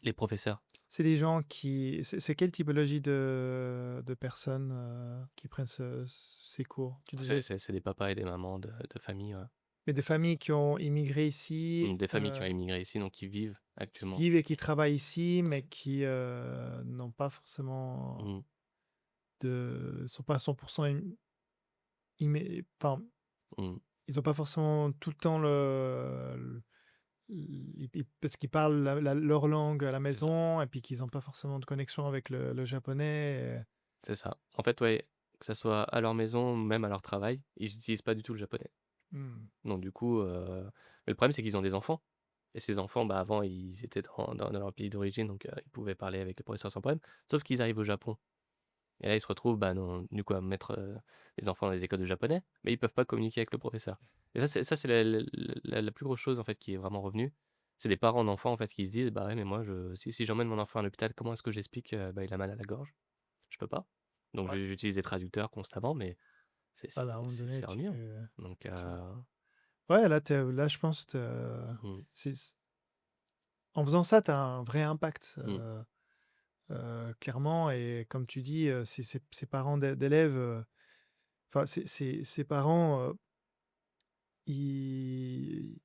les professeurs. C'est des gens qui c'est quelle typologie de personnes, qui prennent ces cours? Tu C'est disais c'est c'est des papas et des mamans de famille, ouais. mais des familles qui ont immigré ici, Des familles qui ont immigré ici, donc qui vivent qui actuellement. vivent et qui travaillent ici, mais qui, n'ont pas forcément Mmh. sont pas à 100% enfin, Mmh. ils ont pas forcément tout le temps parce qu'ils parlent leur langue à la C'est ça, maison et puis qu'ils ont pas forcément de connexion avec le japonais c'est ça. En fait, ouais, que ça soit à leur maison, même à leur travail, ils utilisent pas du tout le japonais. mmh. Donc du coup, mais le problème, c'est qu'ils ont des enfants et ces enfants, bah, avant, ils étaient dans leur pays d'origine, donc ils pouvaient parler avec les professeurs sans problème. Sauf qu'ils arrivent au Japon et là, ils se retrouvent, bah, non, du coup, à mettre, les enfants dans les écoles de japonais, mais ils peuvent pas communiquer avec le professeur et ça, c'est la plus grosse chose, en fait, qui est vraiment revenue. C'est des parents d'enfants, en fait, qui se disent: «Bah, ouais, mais moi, si j'emmène mon enfant à l'hôpital, comment est-ce que j'explique, bah, il a mal à la gorge? Je peux pas». Donc Ouais. j'utilise des traducteurs constamment, mais c'est Ah c'est bah, à un moment c'est donné, c'est ennuyant. Donc ouais, là, je pense que mmh, en faisant ça, tu as un vrai impact, mmh, clairement et comme tu dis, ces parents d'élèves, enfin, ces parents, ils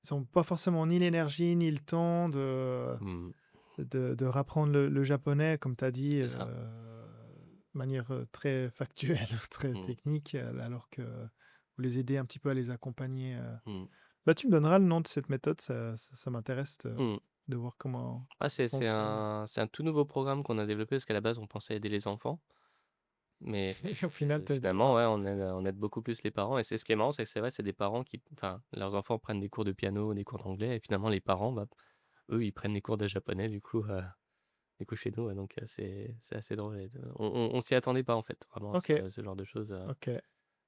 ils ont pas forcément ni l'énergie, ni le temps mmh, de rapprendre le japonais, comme tu as dit, c'est ça. de manière, très factuelle, très Mmh, technique, alors que vous les aidez un petit peu à les accompagner, mmh, Bah, tu me donneras le nom de cette méthode, ça m'intéresse mmh. de voir comment Ah, ça fonctionne. c'est un tout nouveau programme qu'on a développé parce qu'à la base, on pensait aider les enfants, mais Et au final, tu as dit: finalement, «Waouh!» ouais, on aide beaucoup plus les parents et c'est ce qui est marrant, c'est que c'est vrai, c'est des parents qui enfin, leurs enfants prennent des cours de piano, des cours d'anglais et finalement les parents, bah, eux, ils prennent des cours de japonais du coup chez nous, ouais, donc c'est assez drôle et on s'y attendait pas en fait, vraiment OK, ce genre de choses, OK,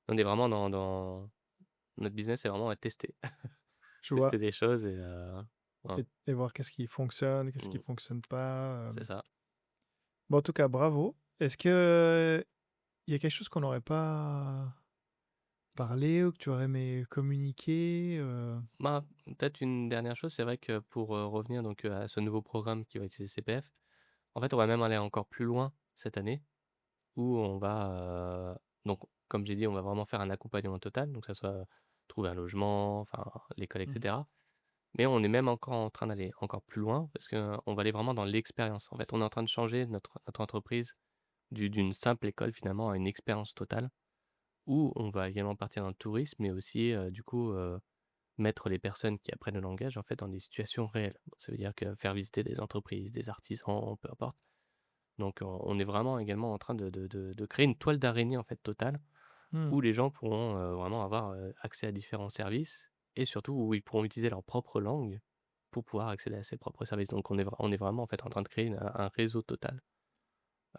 on est vraiment dans notre business, c'est vraiment à tester, je vois tester des choses et ouais, et voir qu'est-ce qui fonctionne, qu'est-ce qui mmh, fonctionne pas, c'est ça. Bon, en tout cas, bravo. Est-ce que il y a quelque chose qu'on n'aurait pas parlé ou que tu aurais aimé communiquer, Bah, peut-être une dernière chose, c'est vrai que pour, revenir donc, à ce nouveau programme qui va utiliser CPF, en fait, on va même aller encore plus loin cette année où on va, donc comme j'ai dit, on va vraiment faire un accompagnement total, donc que ça soit trouver un logement, enfin l'école et Mmh. cetera. Mais on est même encore en train d'aller encore plus loin parce qu'on va aller vraiment dans l'expérience. En fait, on est en train de changer notre entreprise d'une simple école finalement à une expérience totale où on va également partir dans le tourisme, mais aussi, du coup, mettre les personnes qui apprennent le langage, en fait, dans des situations réelles. Ça veut dire que faire visiter des entreprises, des artisans, peu importe. Donc on est vraiment également en train de créer une toile d'araignée, en fait, totale, Mmh. où les gens pourront, vraiment avoir, accès à différents services et surtout où ils pourront utiliser leur propre langue pour pouvoir accéder à ses propres services. Donc on est vraiment, en fait, en train de créer un réseau total,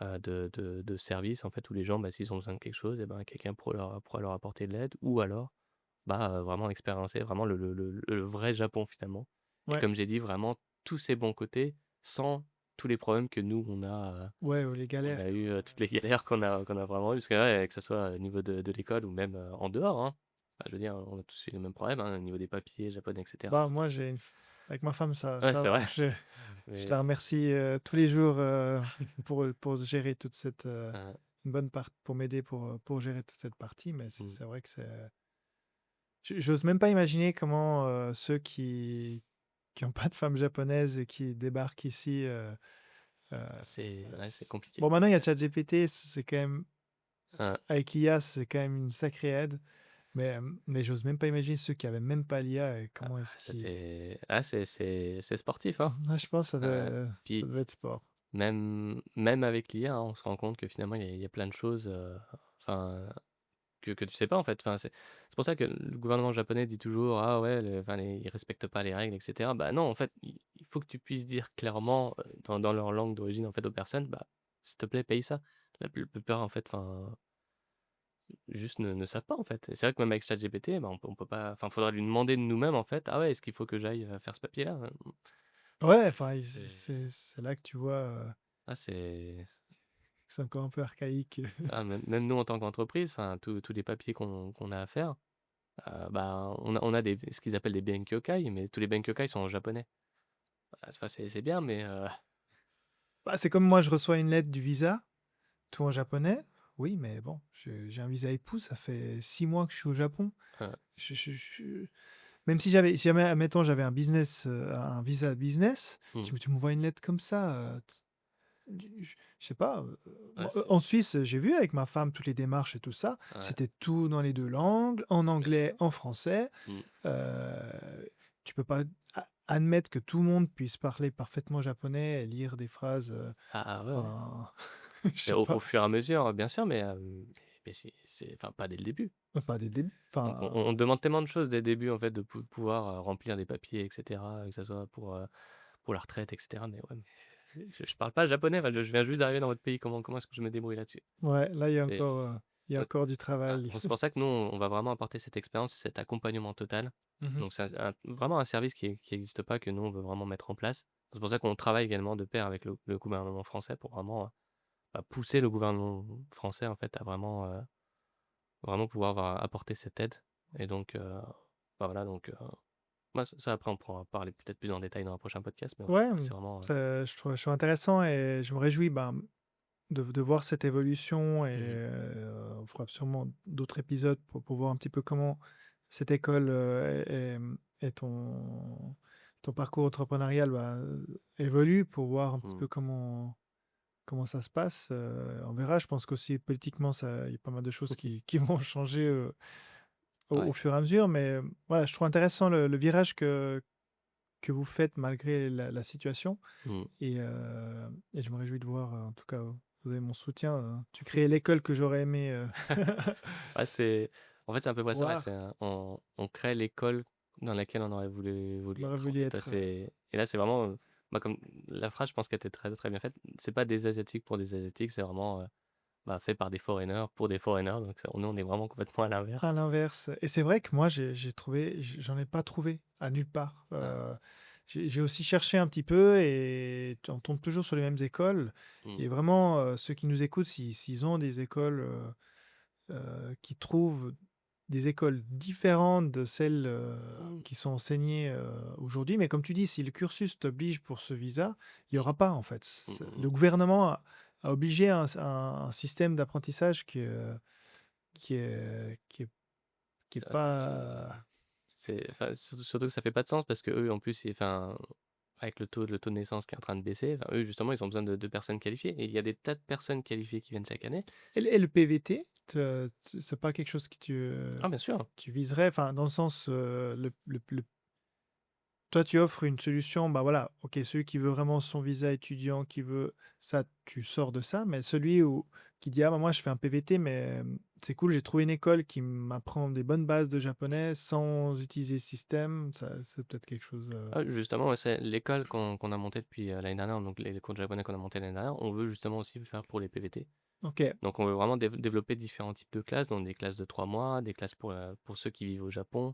de services, en fait, où les gens, bah, s'ils ont besoin de quelque chose et ben, quelqu'un pourra leur apporter de l'aide ou alors, bah, vraiment expériencer vraiment le vrai Japon, finalement et Ouais, comme j'ai dit, vraiment tous ses bons côtés sans tous les problèmes que nous ouais, les on galères. a eu, toutes les galères qu'on a vraiment eues, parce que ouais, que ça soit au niveau de l'école ou même, en dehors, hein. Enfin, je veux dire, on a tous eu les mêmes problèmes, hein, au niveau des papiers japonais et cetera. Bah, C'était moi, avec ma femme, ouais, ça c'est va. vrai, Je mais la remercie tous les jours pour gérer toute cette heu, une bonne part, pour m'aider pour gérer toute cette partie. Mais mmh, c'est vrai que j'ose même pas imaginer comment ceux qui ont pas de femme japonaise et qui débarquent ici. c'est ouais, c'est compliqué. Bon, maintenant, il y a ChatGPT, c'est quand même, Heu, avec l'IA, c'est quand même une sacrée aide. Mais j'ose même pas imaginer ceux qui avaient même pas l'IA et comment est-ce qu'ils. c'est sportif, hein. Ah, je pense que Heu, ça puis devait être sport. même avec l'IA, hein, on se rend compte que finalement il y a plein de choses, enfin que tu sais pas en fait. Enfin, c'est pour ça que le gouvernement japonais dit toujours: «Ah ouais, enfin les ils respectent pas les règles et cetera». Bah non, en fait, il faut que tu puisses dire clairement, dans leur langue d'origine en fait aux personnes: «Bah, s'il te plaît, paye ça». La plupart en fait, enfin, juste ne savent pas en fait et c'est vrai que même avec ChatGPT, bah, on peut pas enfin, faudra lui demander de nous-mêmes en fait: «Ah ouais, est-ce qu'il faut que j'aille, faire ce papier-là?» Ouais, enfin, c'est c'est là que tu vois c'est que c'est encore un peu archaïque. même nous en tant qu'entreprise, enfin tous les papiers qu'on a à faire, bah, on a des ce qu'ils appellent des Benkyokai, mais tous les Benkyokai sont en japonais. Enfin, c'est bien, mais Bah, c'est comme moi, je reçois une lettre du visa, tout en japonais. Oui, mais bon, j'ai un visa épouse, ça fait 6 mois que je suis au Japon. heu, Même si jamais, admettons, j'avais un visa business, mmh, tu me vois une lettre comme ça, je sais pas. ouais, Moi, en Suisse, j'ai vu avec ma femme toutes les démarches et tout ça. ouais, C'était tout dans les deux langues, en bien anglais, sûr. en français. Mmh. Euh, Tu peux pas admettre que tout le monde puisse parler parfaitement japonais et lire des phrases. Ah ouais, ouais. En... je Mais sais au pas, fur et à mesure, bien sûr, mais c'est enfin, pas dès le début. pas des débuts. Donc on Enfin, on demande tellement de choses dès le début, en fait, de pouvoir, remplir des papiers et cetera, que ça soit pour la retraite et cetera, mais ouais, mais je parle pas japonais, enfin, je viens juste d'arriver dans votre pays, comment est-ce que je me débrouille là-dessus? ouais, là, C'est il y a donc encore du ah, travail. donc c'est pour ça que nous, on va vraiment apporter cette expérience, cet accompagnement total. Mhm. Donc c'est vraiment un service qui existe pas, que nous, on veut vraiment mettre en place. C'est pour ça qu'on travaille également de pair avec le gouvernement français pour vraiment, bah, pousser le gouvernement français, en fait, à vraiment pouvoir apporter cette aide et donc bah, voilà, donc moi, ça après on pourra en parler peut-être plus en détail dans un prochain podcast, mais Ouais, c'est vraiment, je trouve intéressant et je me réjouis ben, de voir cette évolution et mmh on fera sûrement d'autres épisodes pour voir un petit peu comment cette école et ton parcours entrepreneurial bah, évolue pour voir un petit mh, peu comment ça se passe. On verra, je pense qu'aussi politiquement, il y a pas mal de choses qui vont changer au ouais, fur et à mesure, mais voilà, je trouve intéressant le virage que vous faites malgré la situation. mmh. Et je me réjouis de voir, en tout cas, vous avez mon soutien. Tu crées l'école que j'aurais aimé Ouais, en fait, c'est un peu près ça, ouais, voir. on crée l'école dans laquelle on aurait voulu On voulu aurait être, en voulu fait. Ouais, être. et là, c'est vraiment, bah, comme la phrase, je pense qu'elle était très, très bien faite. C'est pas des asiatiques pour des asiatiques, c'est vraiment, bah, fait par des foreigners pour des foreigners, donc nous, on est vraiment complètement à l'inverse. À l'inverse. Et c'est vrai que moi, j'en ai pas trouvé à nulle part. Ah, J'ai aussi cherché un petit peu et on tombe toujours sur les mêmes écoles. mmh, Et vraiment, ceux qui nous écoutent, s'ils ont des écoles qui trouvent des écoles différentes de celles mmh, qui sont enseignées aujourd'hui. Mais comme tu dis, si le cursus t'oblige pour ce visa, il n'y aura pas en fait. mmh, mmh, Le mmh. gouvernement a obligé un système d'apprentissage qui est Ça, pas. enfin, surtout que ça fait pas de sens parce qu'eux, en plus, enfin, avec le taux de naissance qui est en train de baisser, enfin, eux, justement, ils ont besoin de personnes qualifiées et il y a des tas de personnes qualifiées qui viennent chaque année. Et le PVT, c'est pas quelque chose que Ah bien sûr, tu viserais, enfin, dans le sens, toi, tu offres une solution, bah voilà, ok, celui qui veut vraiment son visa étudiant, qui veut ça, tu sors de ça, mais celui qui dit, ah bah moi je fais un PVT, mais c'est cool, j'ai trouvé une école qui m'apprend des bonnes bases de japonais sans utiliser le système, ça, c'est peut-être quelque chose. justement, ouais, c'est l'école qu'on a montée depuis, l'année dernière, donc les cours de japonais qu'on a montés l'année dernière, on veut justement aussi le faire pour les PVT. Ok, Donc on veut vraiment développer différents types de classes, donc des classes de 3 mois, des classes pour ceux qui vivent au Japon.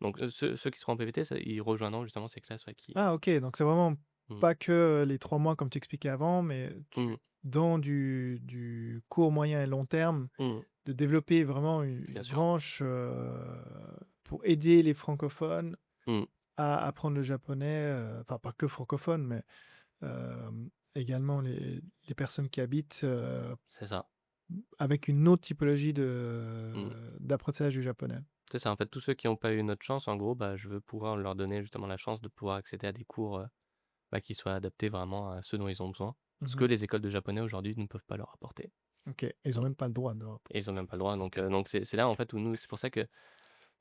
Donc ceux qui seront en PVT, ils rejoindront justement ces classes, ouais, qui ah ok, donc c'est vraiment mmh, pas que les 3 mois comme tu expliquais avant, mais mmh, dans du court, moyen et long terme, mmh, de développer vraiment bien une sûr. branche pour aider les francophones Mmh, à apprendre le japonais, enfin pas que francophones, mais euh, également les personnes qui habitent c'est ça. avec une autre typologie Mmh. d'apprentissage du japonais. C'est ça, en fait, tous ceux qui n'ont pas eu notre chance, en gros, bah, je veux pouvoir leur donner justement la chance de pouvoir accéder à des cours, bah, qui soient adaptés vraiment à ce dont ils ont besoin. Ce que Mhm. les écoles de japonais aujourd'hui ne peuvent pas leur apporter. Ok, ils n'ont Donc même pas le droit de. et ils ont même pas le droit, donc c'est là, en fait, où nous c'est pour ça que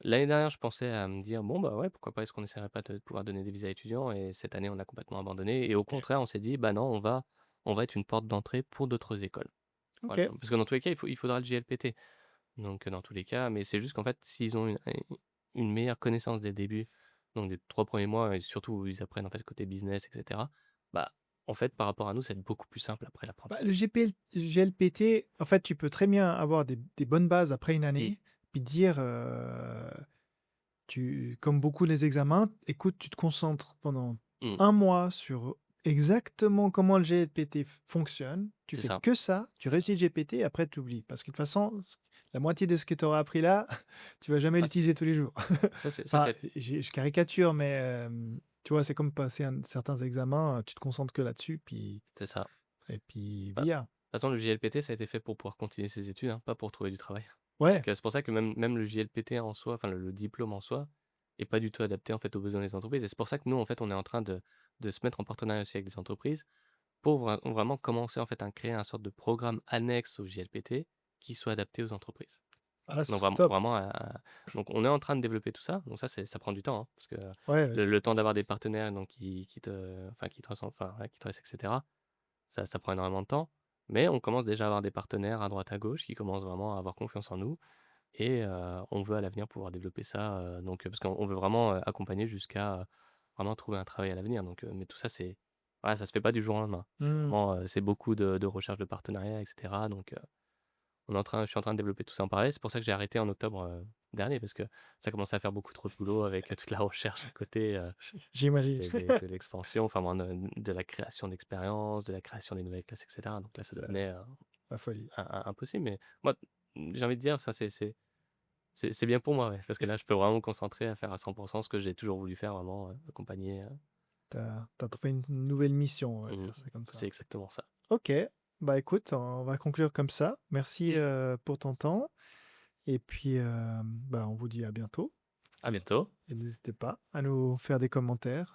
l'année dernière, je pensais à me dire: «Bon, bah, ouais, pourquoi pas, est-ce qu'on essaierait pas de pouvoir donner des visas étudiants?» et cette année, on a complètement abandonné et au Ok, contraire, on s'est dit: «Bah, non, on va être une porte d'entrée pour d'autres écoles». ok. Voilà, parce que dans tous les cas, il faudra le JLPT. Donc dans tous les cas, mais c'est juste qu'en fait, s'ils ont une meilleure connaissance dès le début, donc des 3 premiers mois et surtout où ils apprennent en fait côté business et cetera, bah, en fait, par rapport à nous, c'est beaucoup plus simple après Bah, le l'apprentissage. GLPT, en fait, tu peux très bien avoir des bonnes bases après une Mmh, année, puis dire, comme beaucoup des examens, écoute, tu te concentres pendant mmh, 1 mois sur exactement comment le GPT fonctionne. Tu c'est fais ça. que ça, tu réussis le GPT, après tu oublies. Parce que de toute façon, la moitié de ce que tu auras appris là, tu vas jamais Ah l'utiliser tous les jours. ça Enfin, c'est je caricature, mais tu vois, c'est comme passer certains examens, tu te concentres que là-dessus, c'est ça. et puis Bah, de via. toute façon, le JLPT, ça a été fait pour pouvoir continuer ses études, hein, pas pour trouver du travail. Ouais, Donc c'est pour ça que même le JLPT en soi, enfin le diplôme en soi, est pas du tout adapté en fait aux besoins des entreprises et c'est pour ça que nous, en fait, on est en train de se mettre en partenariat aussi avec des entreprises pour vraiment commencer en fait à créer un sorte de programme annexe au JLPT qui soit adapté aux entreprises. ah, là, ce Donc serait vraiment top. vraiment donc on est en train de développer tout ça, donc ça prend du temps, hein, parce que Ouais, le temps d'avoir des partenaires donc qui te ressemblent, enfin ouais, qui te restent et cetera, ça prend énormément de temps. Mais on commence déjà à avoir des partenaires à droite à gauche qui commencent vraiment à avoir confiance en nous et on veut à l'avenir pouvoir développer ça, parce qu'on veut vraiment, accompagner jusqu'à, vraiment trouver un travail à l'avenir mais tout ça c'est voilà, ça se fait pas du jour au lendemain. C'est hmm. vraiment, c'est beaucoup de recherche de partenariats et cetera je suis en train de développer tout ça en parallèle. C'est pour ça que j'ai arrêté en octobre, dernier parce que ça commençait à faire beaucoup trop de boulot avec, toute la recherche à côté, J'imagine. de l'expansion, enfin vraiment de la création d'expériences, de la création des nouvelles classes et cetera. Donc là, ça C'est devenait, la folie. impossible mais moi, j'ai envie de dire ça c'est bien pour moi, ouais, parce que là, je peux vraiment me concentrer à faire à 100 ce que j'ai toujours voulu faire, vraiment, accompagner, T'as trouvé une nouvelle mission, on va mmh, dire ça comme c'est ça. exactement ça. Ok, bah écoute, on va conclure comme ça. Merci Mmh. pour ton temps. Et puis, bah, on vous dit à bientôt. À bientôt. Et n'hésitez pas à nous faire des commentaires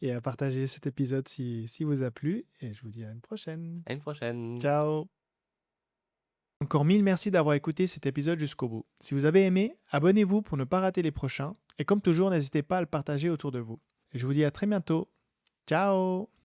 et à partager cet épisode si vous a plu. Et je vous dis à une prochaine. À une prochaine. Ciao! Encore mille merci d'avoir écouté cet épisode jusqu'au bout. Si vous avez aimé, abonnez-vous pour ne pas rater les prochains. Et comme toujours, n'hésitez pas à le partager autour de vous. Et je vous dis à très bientôt. Ciao!